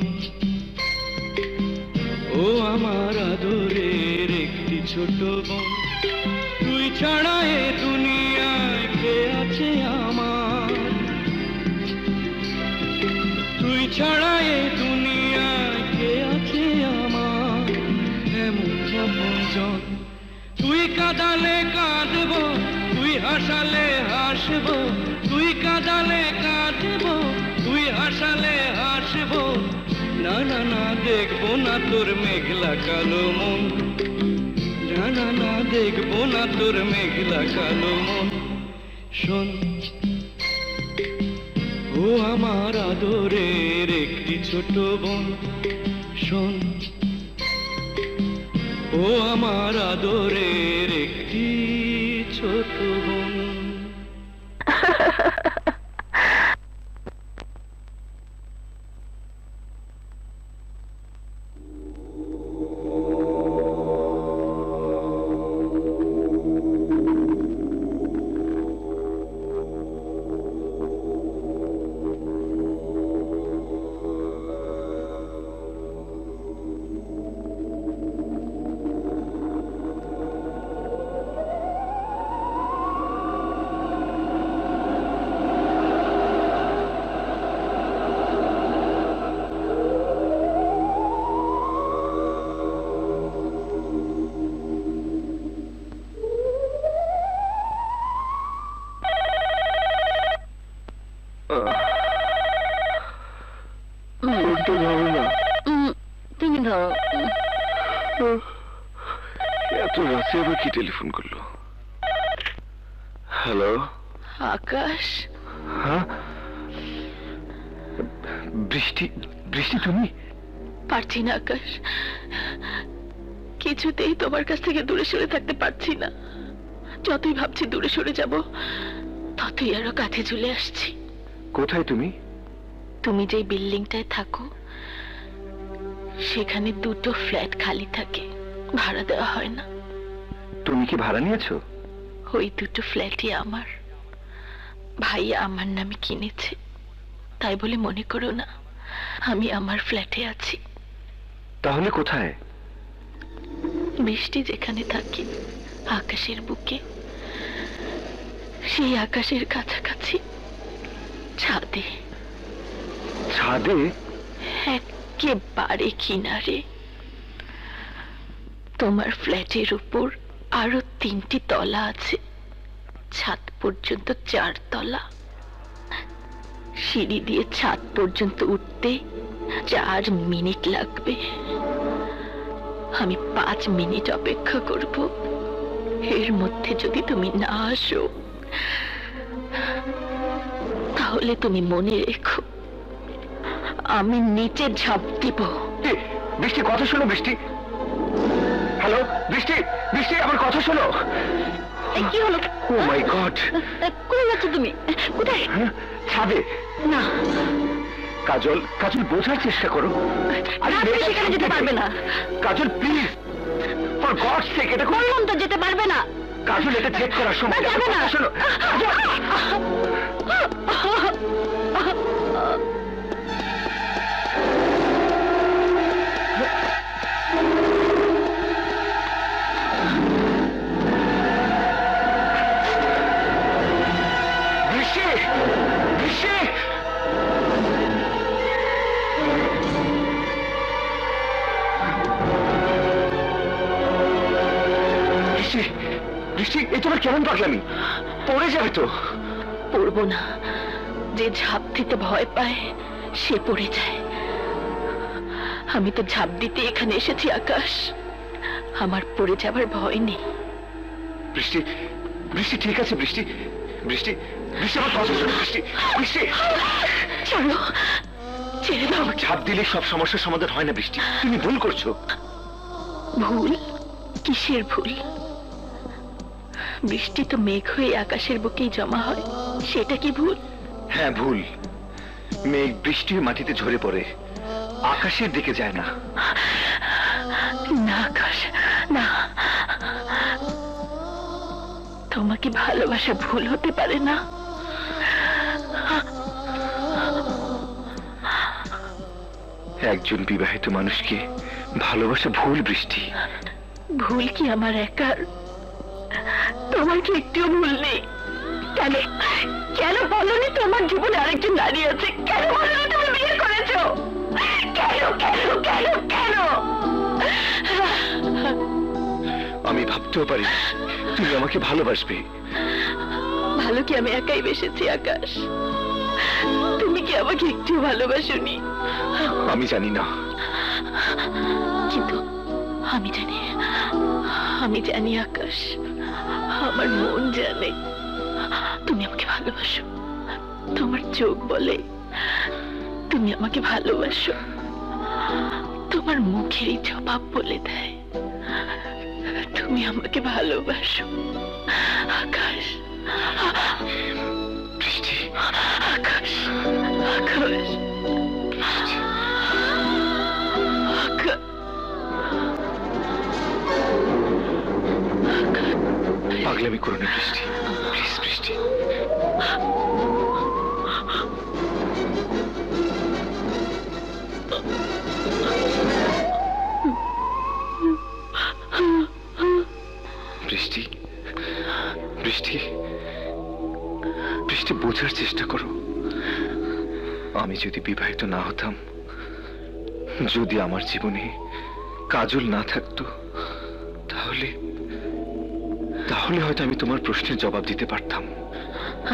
ও আমার আদরের একটি ছোট বোন। তুই ছাড়া এ দুনিয়ায় কে আছে আমার? তুই ছাড়া এ দুনিয়ায় কে আছে আমার? এমন আপনজন। তুই কাঁদালে কাঁদব, তুই হাসালে হাসব। তুই কাঁদালে কাঁদব, তুই হাসালে হাসব। না না না, দেখবো না তোর মেঘলা কালো মন। না না না, দেখবো না তোর মেঘলা কালো মন। শোন, ও আমার আদরের একটি ছোট বোন। শোন, ও আমার আদরের একটি ছোট বোন। ফোনটা ধরো না। তুমি ধরো। এত রাতে আবার কি টেলিফোন করলো? হ্যালো? আকাশ, হ্যাঁ, বৃষ্টি? বৃষ্টি তুমি? পারছি না আকাশ, কিছুতেই তোমার কাছ থেকে দূরে সরে থাকতে পারছি না। যতই ভাবছি দূরে সরে যাব, ততই আরো কাছে চলে আসছি। কোথায় তুমি? তুমি যেই বিল্ডিংটায় থাকো, সেখানে দুটো ফ্ল্যাট খালি থাকে, ভাড়া দেওয়া হয় না। তুমি কি ভাড়া নিয়েছো? ওই দুটো ফ্ল্যাটই আমার, ভাই আমার নামে কিনেছে। তাই বলে মনে করো না আমি আমার ফ্ল্যাটে আছি। তাহলে কোথায়? বৃষ্টি যেখানে থাকে, আকাশের বুকে, সেই আকাশের কাছাকাছি ছাদে। ছাদে? একেবারে কিনারে। তোমার ফ্ল্যাটের উপর আরো 3টি তলা আছে, ছাদ পর্যন্ত 4 তলা। সিঁড়ি দিয়ে ছাদ পর্যন্ত উঠতে 4 মিনিট লাগবে। আমি 5 মিনিট অপেক্ষা করব। এর মধ্যে যদি তুমি না আসো, তাহলে তুমি মনে রেখো আমি নিচে ঝাঁপ দিব। বৃষ্টি, কথা শোনো বৃষ্টি। হ্যালো বৃষ্টি, বৃষ্টি আমার কথা শোনো। কি হলো? ও মাই গড, কোথায় যাচ্ছ তুমি? কোথায়? ছাদে। না, কাজল, কাজল বোঝার চেষ্টা করো। আরে তুমি সেখানে যেতে পারবে না। কাজল প্লিজ, ফর গডস সেক, এটা বললাম তো যেতে পারবে না। কাজল, এটা চেক করার সময় না। যাবে না। শোনো বৃষ্টি, বৃষ্টি, বৃষ্টি, বৃষ্টি, এ তোমার কেমন পাগলামি? পড়ে যাবে তো। পড়বো না, যে ঝাঁপ দিতে ভয় পায় সে পড়ে যায়। আমি তো ঝাঁপ দিতে এখানে এসেছি আকাশ, আমার পড়ে যাবার ভয় নেই। বৃষ্টি, বৃষ্টি, ঠিক আছে বৃষ্টি, বৃষ্টি, বৃষ্টি, আমার কথা শোনো বৃষ্টি, বৃষ্টি। চলো, ছেড়ে দাও। ঝাঁপ দিলে সব সমস্যার সমাধান হয় না বৃষ্টি, তুমি ভুল করছো। ভুল? কিসের ভুল? বৃষ্টি তো মেঘ হয়ে আকাশের বুকেই জমা হয়, সেটা কি ভুল? হ্যাঁ ভুল। মেঘ বৃষ্টি হয়ে মাটিতে ঝরে পড়ে, আকাশের দিকে যায় না। না আকাশ, না। তোমাকে ভালোবাসা ভুল হতে পারে না। একজন বিবাহিত মানুষকে ভালোবাসা ভুল বৃষ্টি। ভুল কি আমার একার? তোমার কি একটুও ভুল নেই? কেন, কেন বলনি তোমার জীবনে আরেকজন নারী আছে? কেন বলনি তুমি বিয়ে করেছো? কেন, কেন, কেন, কেন? আমি ভাবতেও পারি তুমি আমাকে ভালোবাসবে। ভালো কি আমি একাই বেসেছি আকাশ? তুমি কি আমাকে একটু ভালোবাসোনি? আমি জানি না, কিন্তু আমি জানি, আমি জানি আকাশ, আমার মন জানে তুমি আমাকে ভালোবাসো। তোমার চোখ বলে তুমি আমাকে ভালোবাসো, তোমার মুখেরই জবাব বলে দেয় তুমি আমাকে ভালোবাসো। আকাশ, বৃষ্টি, আকাশ, আকাশ, আকাশ। পাগলামি করো না বৃষ্টি, প্লিজ বৃষ্টি। বৃষ্টি, বৃষ্টি, বৃষ্টি, বোঝার চেষ্টা করো। আমি যদি বিবাহিত না হতাম, যদি আমার জীবনে কাজল না থাকতো, তাহলে তাহলে হয়তো আমি তোমার প্রশ্নের জবাব দিতে পারতাম।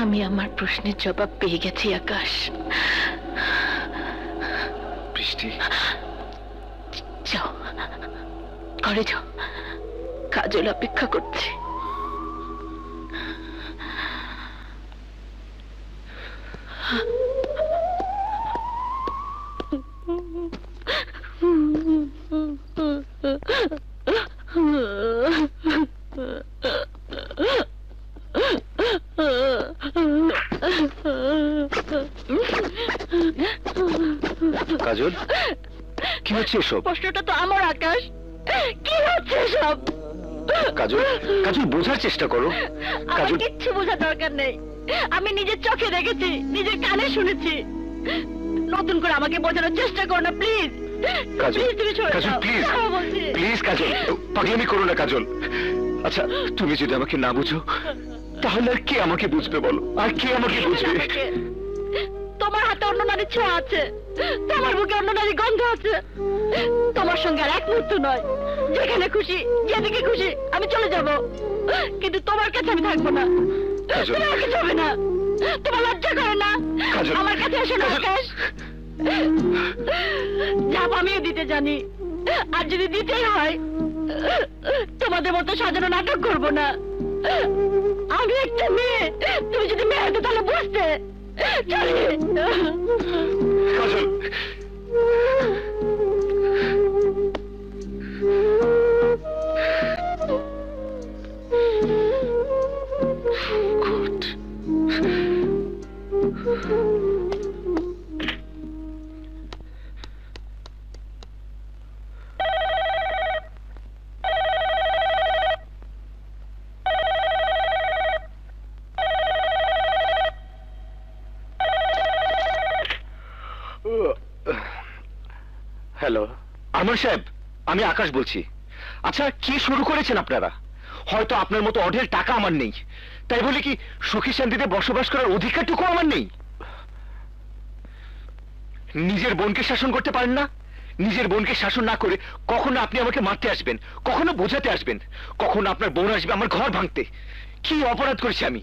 আমি আমার প্রশ্নের জবাব পেয়ে গেছি আকাশ। বৃষ্টি, যাও, ঘরে যাও, কাজল অপেক্ষা করছে। কাজল, কি হচ্ছে এসব? প্রশ্নটা তো আমার আকাশ, কি হচ্ছে সব? কাজল, কাজল, বোঝার চেষ্টা করো। আমার কাজল, কিচ্ছু বোঝার দরকার নেই, আমি নিজের চোখে দেখেছি, নিজের কানে শুনেছি। নতুন করে আমাকে বোঝানোর চেষ্টা করো না প্লিজ। কাজল, প্লিজ তুমি সরে কাজল, যাও। প্লিজ, যাও বলছি। প্লিজ কাজল, পাগলামি করো না কাজল। আচ্ছা, তুমি যদি আমাকে না বুঝো, তাহলে আর কে আমাকে বুঝবে বলো? আর কে আমাকে বুঝবে? আমাকে। তোমার হাতে অন্য নারীর ছোঁয়া আছে, তোমার বুকে অন্য নারীর গন্ধ আছে। তোমার সঙ্গে আর এক মুহূর্ত নয়, যেখানে খুশি যেদিকে খুশি আমি চলে যাব, কিন্তু তোমার কাছে আমি থাকবো না। কাজল। তুমি আমাকে যাবে না, তোমার লজ্জা করে না? কাজল। আমার কাছে এসো না কাজল। আকাশ। চাপ আমিও দিতে জানি, আর যদি দিতেই হয় তোমাদের মতো সাজানো নাটক করবো না। আমি একটা মেয়ে, তুমি যদি মেয়ে হতো তাহলে বুঝতে। চলে। কাজল, Good. হ্যালো, আনোয়ার সাহেব, আমি আকাশ বলছি। আচ্ছা, কি শুরু করেছেন আপনারা? হয়তো আপনার মতো অঢেল টাকা আমার নেই, তাই বলে কি সুখী শান্তিতে বসবাস করার অধিকারটুকু আমার নেই? নিজের বোনকে শাসন করতে পারেন না? নিজের বোনকে শাসন না করে কখনো আপনি আমাকে মারতে আসবেন, কখনো বোঝাতে আসবেন, কখনো আপনার বোন আসবে আমার ঘর ভাঙতে। কি অপরাধ করেছি আমি?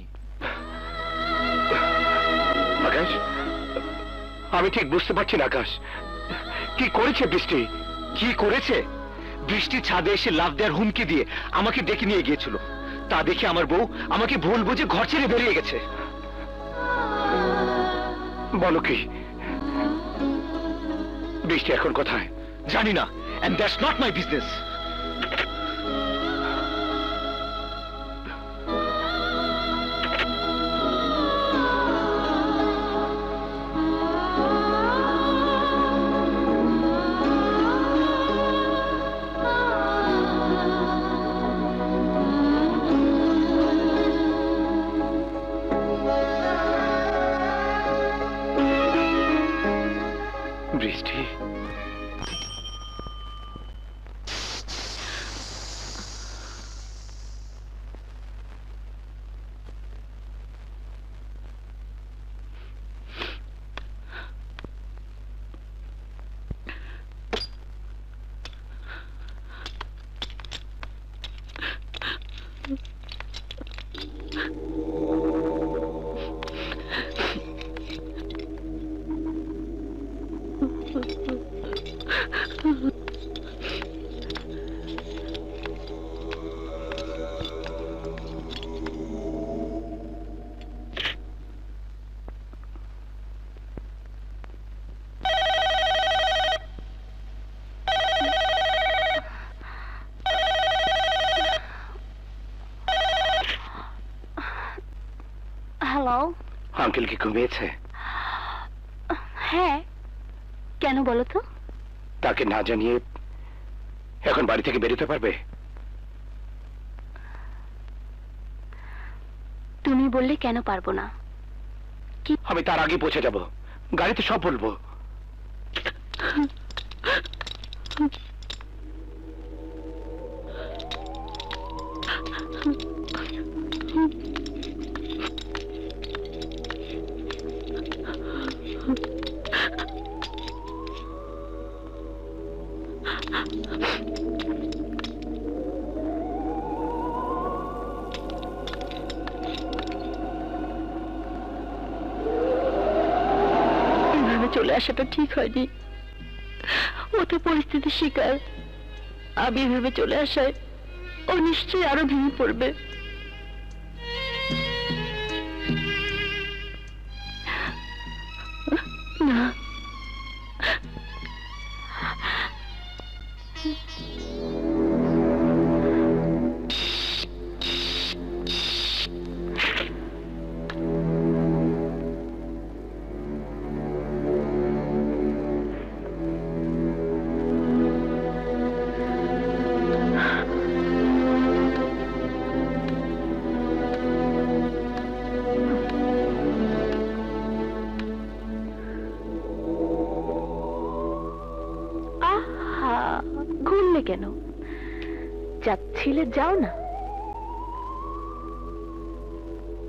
আকাশ, আমি ঠিক বুঝতে পারছি না আকাশ, কি করেছে বৃষ্টি? কি করেছে? বৃষ্টি ছাদে এসে লাফ দেওয়ার হুমকি দিয়ে আমাকে ডেকে নিয়ে গিয়েছিল। তা দেখে আমার বউ আমাকে ভুল বুঝে ঘর ছেড়ে বেরিয়ে গেছে। বলো কি? বৃষ্টি এখন কোথায়? জানি না, and that's not my business. বৃষ্টি, হ্যালো। আঙ্কেল কি ঘুমিয়েছে? হ্যাঁ, কেন বলো তো? তাকে না জানিয়ে এখন বাড়ি থেকে বেরোতে পারবে? তুমি বললে কেন পারবো না? আমি তার আগে পৌঁছে যাব, গাড়িতে সব বলবো। এভাবে চলে আসাটা ঠিক হয়নি। ও তো পরিস্থিতির শিকার। আমি এভাবে চলে আসায় ও নিশ্চয়ই আরো ভেঙে পড়বে। না, ঘুরলে কেন? যাচ্ছিলে যাও না,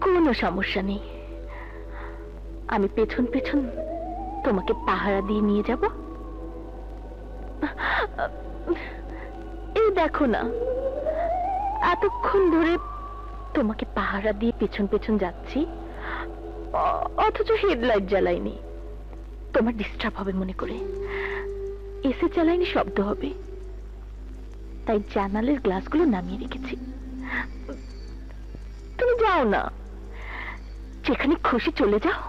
কোনো সমস্যা নেই। আমি পেছন পেছন তোমাকে পাহারা দিয়ে নিয়ে যাব। এই দেখো না, এতক্ষণ ধরে তোমাকে পাহারা দিয়ে পেছন পেছন যাচ্ছি, অথচ হেডলাইট জ্বালাইনি। তোমার ডিস্টার্ব হবে মনে করে এসে চালাইনি, শব্দ হবে, তাই জানালের গ্লাসগুলো নামিয়ে রেখেছি। তুমি যাও না, যেখানে খুশি চলে যাও।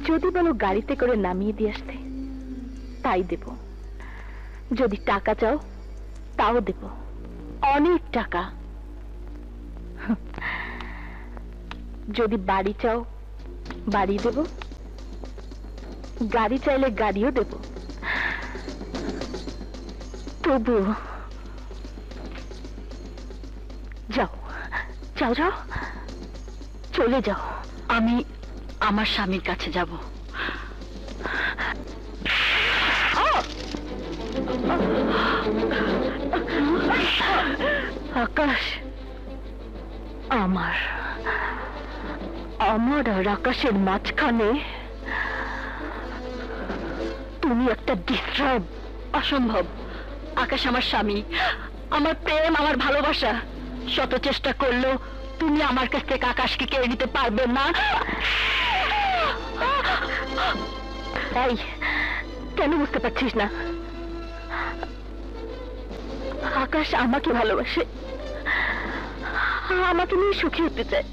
যদি বলো গাড়িতে করে নামিয়ে দিয়ে আসতে, তাই দেব। যদি টাকা চাও তাও দেব, অনেক টাকা। যদি বাড়ি চাও বাড়ি দেব, গাড়ি চাইলে গাড়িও দেব। তবু যাও যাও যাও, চলে যাও। আমি আমার স্বামীর কাছে যাব। আকাশ আমার আমার আর আকাশের মাঝখানে তুমি একটা ডিস্টার্ব। অসম্ভব। আকাশ আমার স্বামী, আমার প্রেম, আমার ভালোবাসা। শত চেষ্টা করলেও তুমি আমার কাছ থেকে আকাশকে কেড়ে নিতে পারবে না। এই, কেন বুঝতে পারছিস না? আকাশ আমাকে ভালোবাসে, আমাকে নিয়ে সুখী হতে চায়।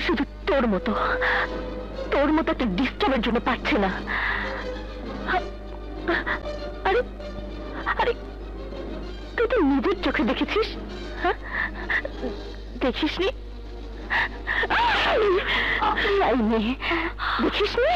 শুধু তোর মতো একটা ডিস্টার্বের জন্য পারছে না। আরে আরে, তুই তো নিজের চোখে দেখেছিস, হ্যাঁ? দেখিসনি? দেখিসনি?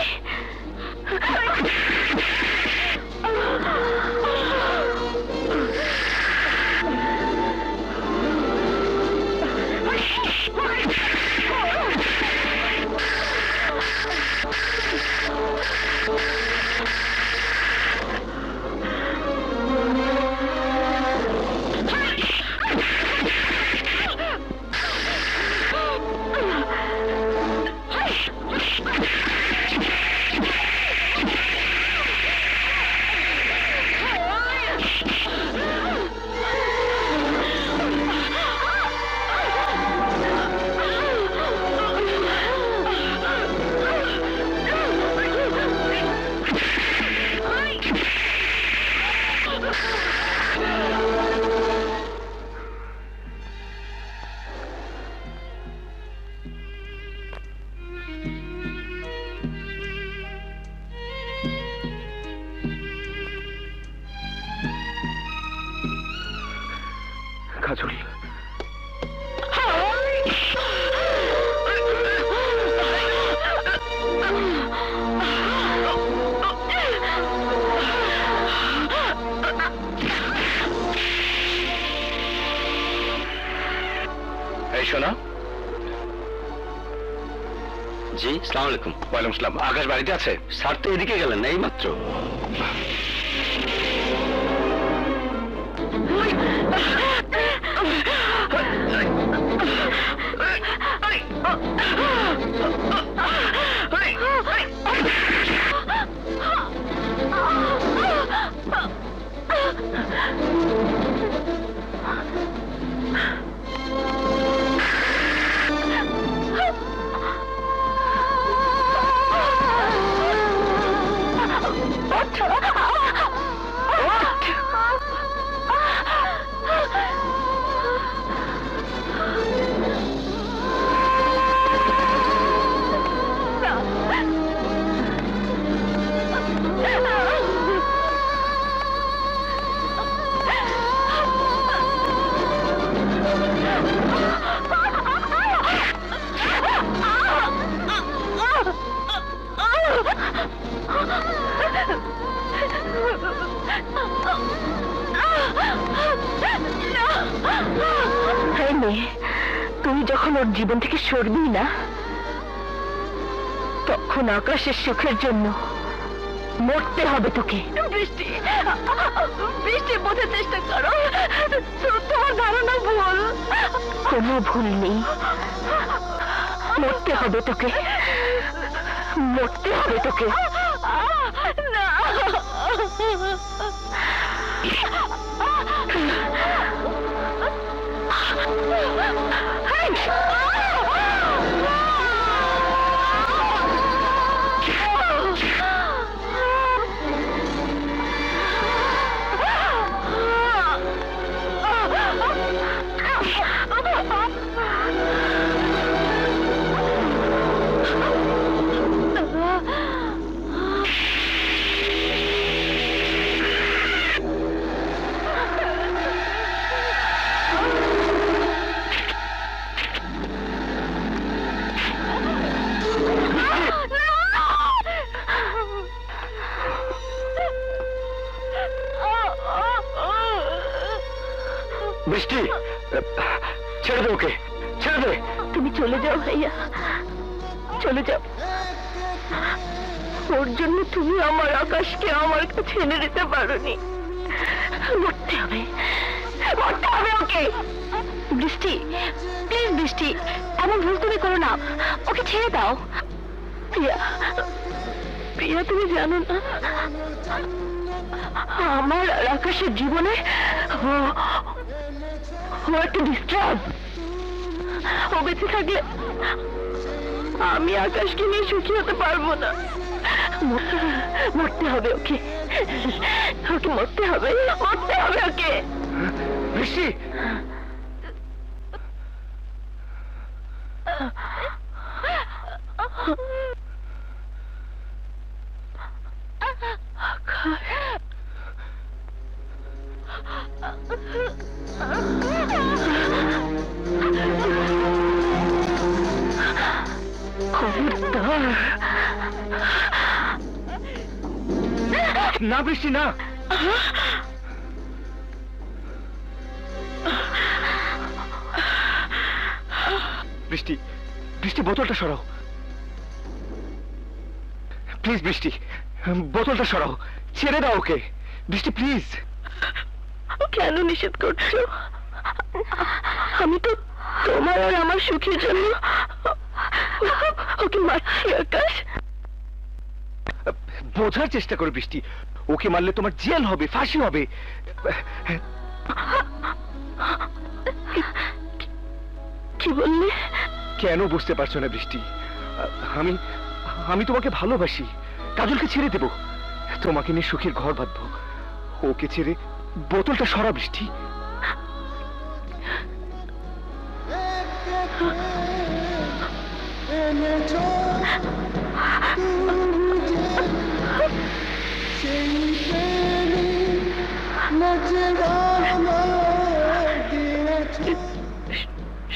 কাজল, এই শোনো। জি, সালাম আলাইকুম। ওয়ালাইকুম সালাম। আকাশ বাড়িতে আছে? স্যার তো এদিকে গেলেন এই মাত্র। তুই যখন ওর জীবন থেকে সরবি না, তখন আকাশের সুখের জন্য মরতে হবে তোকে। বৃষ্টি, বৃষ্টি, বোঝার চেষ্টা করো, তোমার ধারণা ভুল। কোনো ভুল নেই, মরতে হবে তোকে, মরতে হবে তোকে। না, বৃষ্টি, ছেড়ে দে ওকে, ছেড়ে দে। তুমি চলে যাও ভাইয়া, চলে যাও। ওর জন্য তুমি আমার আকাশকে আমার কাছে এনে দিতে পারোনি। মরতে হবে, মরতে হবে ওকে। বৃষ্টি, প্লিজ বৃষ্টি, এমন ভুল তুমি করো না, ওকে ছেড়ে দাও। প্রিয়া, প্রিয়া তুমি জানো না, আমার আর আকাশের জীবনে ও একটা ডিস্টার্ব। ও বেঁচে থাকলে আমি আকাশকে নিয়ে সুখী হতে পারবো না। মরতে হবে ওকে, ওকে মরতে হবে, মরতে হবে ওকে। বৃষ্টি, খবরদার না বৃষ্টি না। বৃষ্টি, বৃষ্টি বোতলটা সরাও প্লিজ। বৃষ্টি, বোতলটা সরাও, ছেড়ে দাও ওকে। বৃষ্টি প্লিজ। কেন নিষেধ করছো? আমি তো তোমার আর আমার সুখের জন্য ওকে মারছি। আকাশ, বোঝার চেষ্টা করো বৃষ্টি, ওকে মারলে তোমার জেল হবে, ফাঁসি হবে। কি বললে? কেন বুঝতে পারছো না বৃষ্টি? আমি আমি তোমাকে ভালোবাসি। কাজলকে ছেড়ে দেব, তোমাকে নিয়ে সুখের ঘর বাঁধবো। ওকে ছেড়ে বোতলটা সরা বৃষ্টি।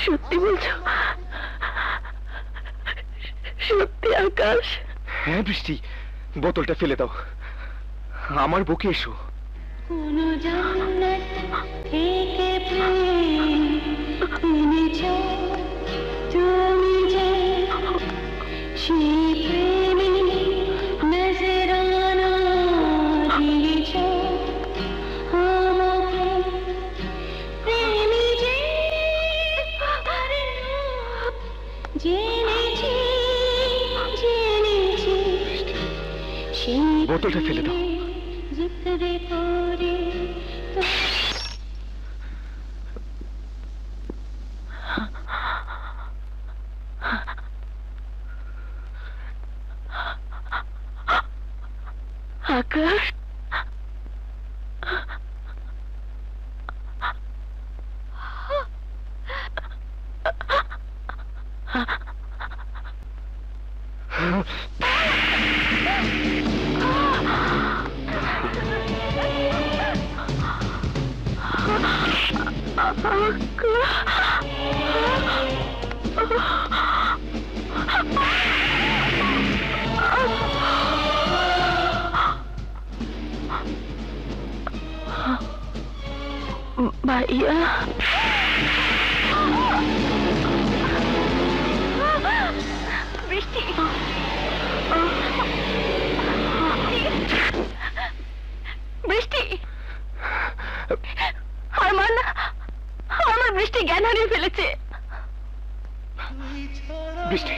সত্যি বলছো? সত্যি আকাশ? হ্যাঁ বৃষ্টি, বোতলটা ফেলে দাও, আমার বুকে এসো। কোন জান্নাত থেকে প্রেম এনেছো তুমি যে, সেই প্রেমে নজরানা দিয়েছো আমাকে। প্রেমী যে জেনেছি, জেনেছি সেই বোতলটা ফেলে দাও। জিক্রে করে আকাশ, ভাইয়া, বৃষ্টি, বৃষ্টি, আমার বৃষ্টি জ্ঞান হারিয়ে ফেলেছে। বৃষ্টি,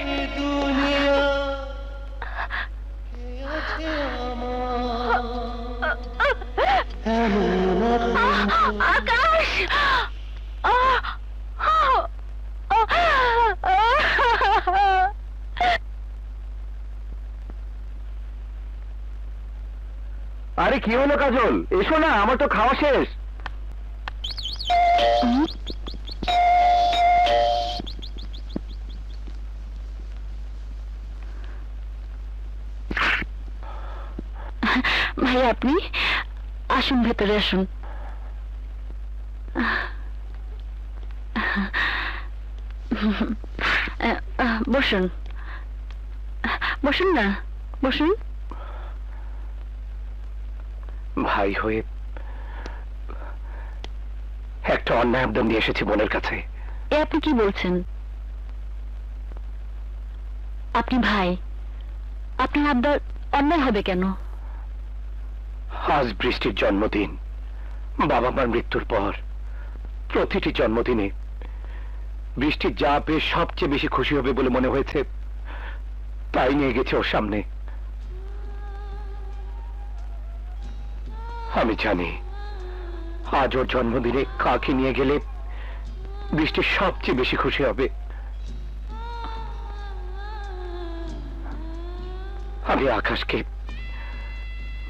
আকাশ, আরে কি হলো কাজল? এসো না, আমার তো খাওয়া শেষ। ভাই আপনি আসুন, ভেতরে আসুন। বসুন, বসুন না, বসুন। ভাই হয়ে একটা অন্যায় আবদার নিয়ে এসেছি বোনের কাছে। এ আপনি কি বলছেন? আপনি ভাই, আপনার আবদার অন্যায় হবে কেন? আজ বৃষ্টির জন্মদিন। বাবা মার মৃত্যুর পর প্রতিটি জন্মদিনে বৃষ্টির যা পেয়ে সবচেয়ে বেশি খুশি হবে বলে মনে হয়েছে তাই নিয়ে গেছে ওর সামনে। আমি জানি আজ ওর জন্মদিনে কাকে নিয়ে গেলে বৃষ্টি সবচেয়ে বেশি খুশি হবে। আমি আকাশকে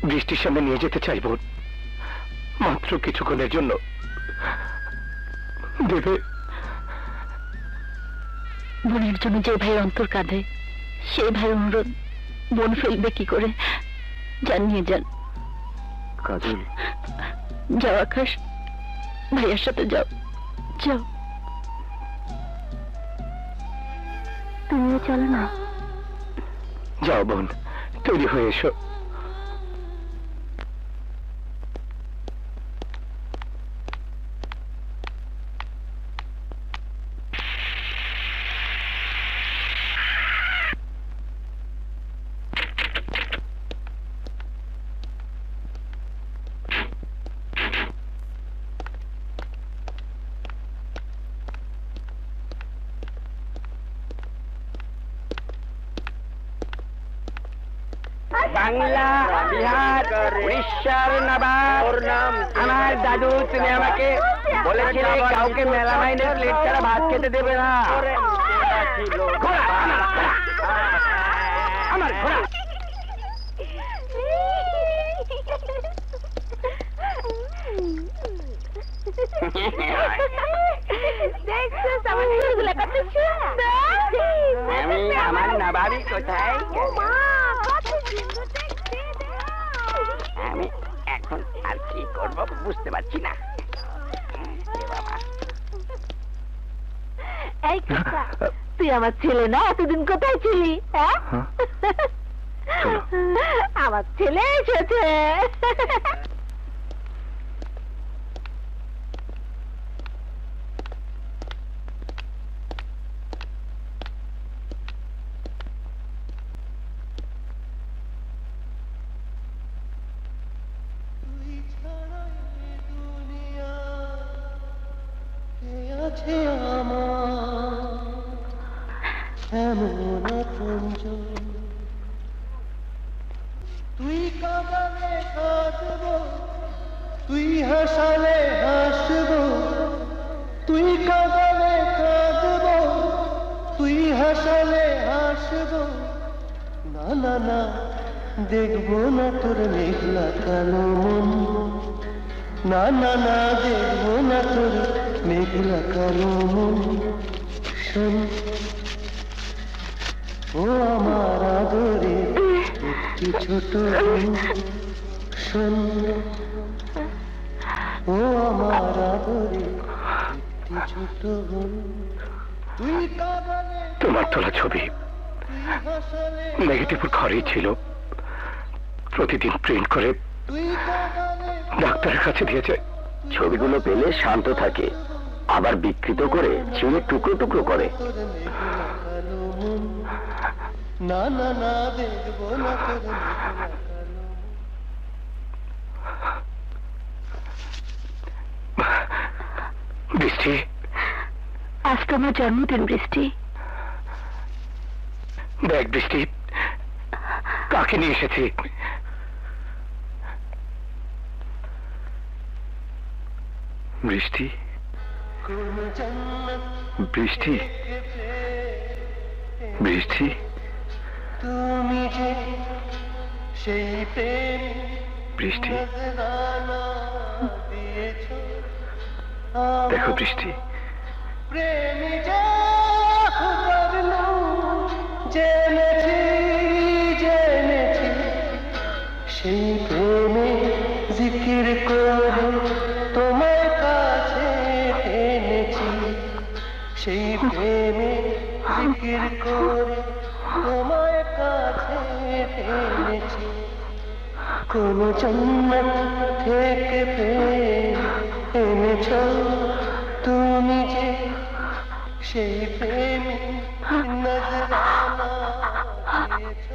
বৃষ্টির সামনে নিয়ে যেতে চাইব, মাত্র কিছুক্ষণের জন্য। দেবে? বোনের জন্য যে ভাই অন্তর কাঁদে, সেই ভাই অনুরোধ বোন ফেলবে কি করে? যান, নিয়ে যান। কাজল, যাও আকাশ, ভাইয়ার সাথে যাও, যাও। তুমিও চলো না। যাও বোন, তৈরি হয়ে এসো। বাংলা, বিহার, উড়িষ্যার নবাব আমার দাদু, তুমি আমাকে বলেছিলে কাউকে মেলা মাইনের প্লেট ছাড়া ভাত খেতে দেবে না। ঘোড়া, আমার ঘোড়া। আমি আমার নবাবি কোথায়? আমি এখন আর কি করবো বুঝতে পারছি না। এই খোকা, তুই আমার ছেলে না? এতদিন কোথায় ছিলি? হ্যাঁ, আমার ছেলে এসেছে। তুই কাঁদালে কাঁদব, তুই হাসালে হাসব, তুই কাঁদালে কাঁদব, তুই হাসালে হাসব। না না না, দেখবো না তোর মেঘলা কালো মন। না না না, দেখবো না তোর মেঘলা কালো মন। শোন ও আমার আদরে একটি ছোট বোন, শোন ও আমার আদরে একটি ছোট বোন। তুই কাঁদালে তোমার তোলা ছবি তুই হাসালে নেগেটিভের ঘরেই ছিল। প্রতিদিন প্রিন্ট করে তুই কাঁদালে ডাক্তারের কাছে দিয়েছে। ছবিগুলো পেলে শান্ত থাকে, আবার বিকৃত করে ছিঁড়ে টুকরো টুকরো করে। তোর মেঘলা কালো মন। না না না, দেখবো না তোর মেঘলা কালো মন। বৃষ্টি, আজকে আমার জন্মদিন বৃষ্টি। দেখ বৃষ্টি, কাকে নিয়ে এসেছি। বৃষ্টি, কোন জান্নাত বৃষ্টি, বৃষ্টি, তুমি যে সেই প্রেম বৃষ্টি, নজরানা দিয়েছো। দেখো বৃষ্টি, প্রেমী যে করলো, জেনেছি জেনেছি, সেই প্রেমে জিকির করে তোমার কাছে এনেছি। সেই প্রেমে জিকির করে তোমার কাছে এনেছি। কোন জান্নাত থেকে প্রেম এনেছ তুমি যে, সেই প্রেমে নজরানা দিয়েছ।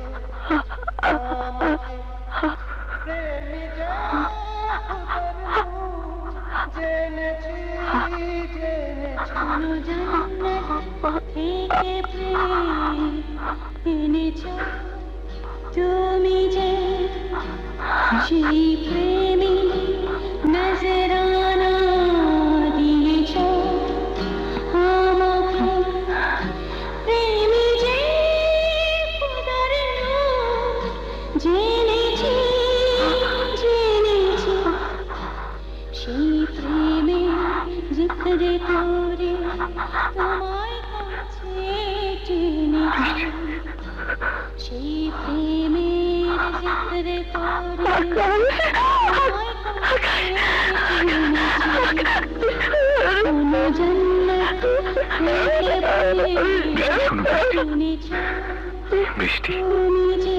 থেকে প্রেম এনেছ তুমি যে সেই প্রেমী নজরানা দিয়েছ আমাকে প্রেমী যে খোদার নাম জেনেছি জেনেছি সেই প্রেমে জিক্র করে তোমার কাছে টেনেছি সেই প্রেমের জিক্র করে তোমার কাছে টেনেছি কোন জন্নত থেকে প্রেম এনেছ বৃষ্টি তুমি যে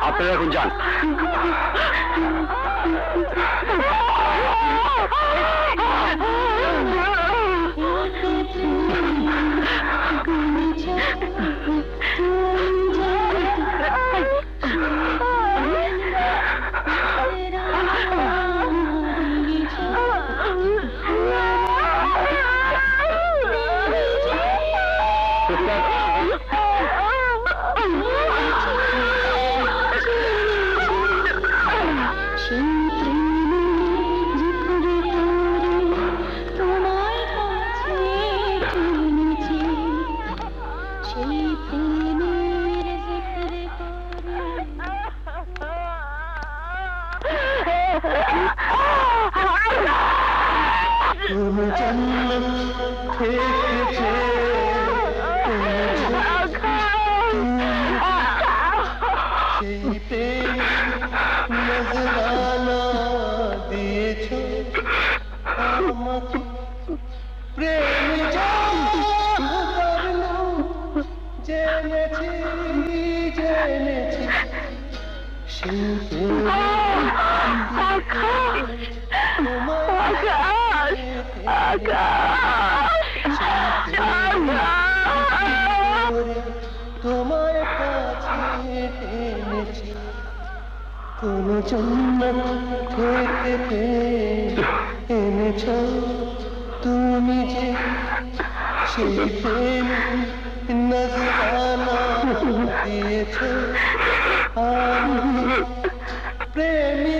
আপনারা এখন যান। তুমি জন্নত থেকেছে সেই প্রেম নজরানা দিয়েছ আমাকে প্রেম করলো জেনেছি জেনেছি সেই তোমার কাছে এনেছি কোন জন্নত থেকে এনেছ তুমি যে সেই প্রেম নজরানা দিয়েছ আমাকে প্রেমী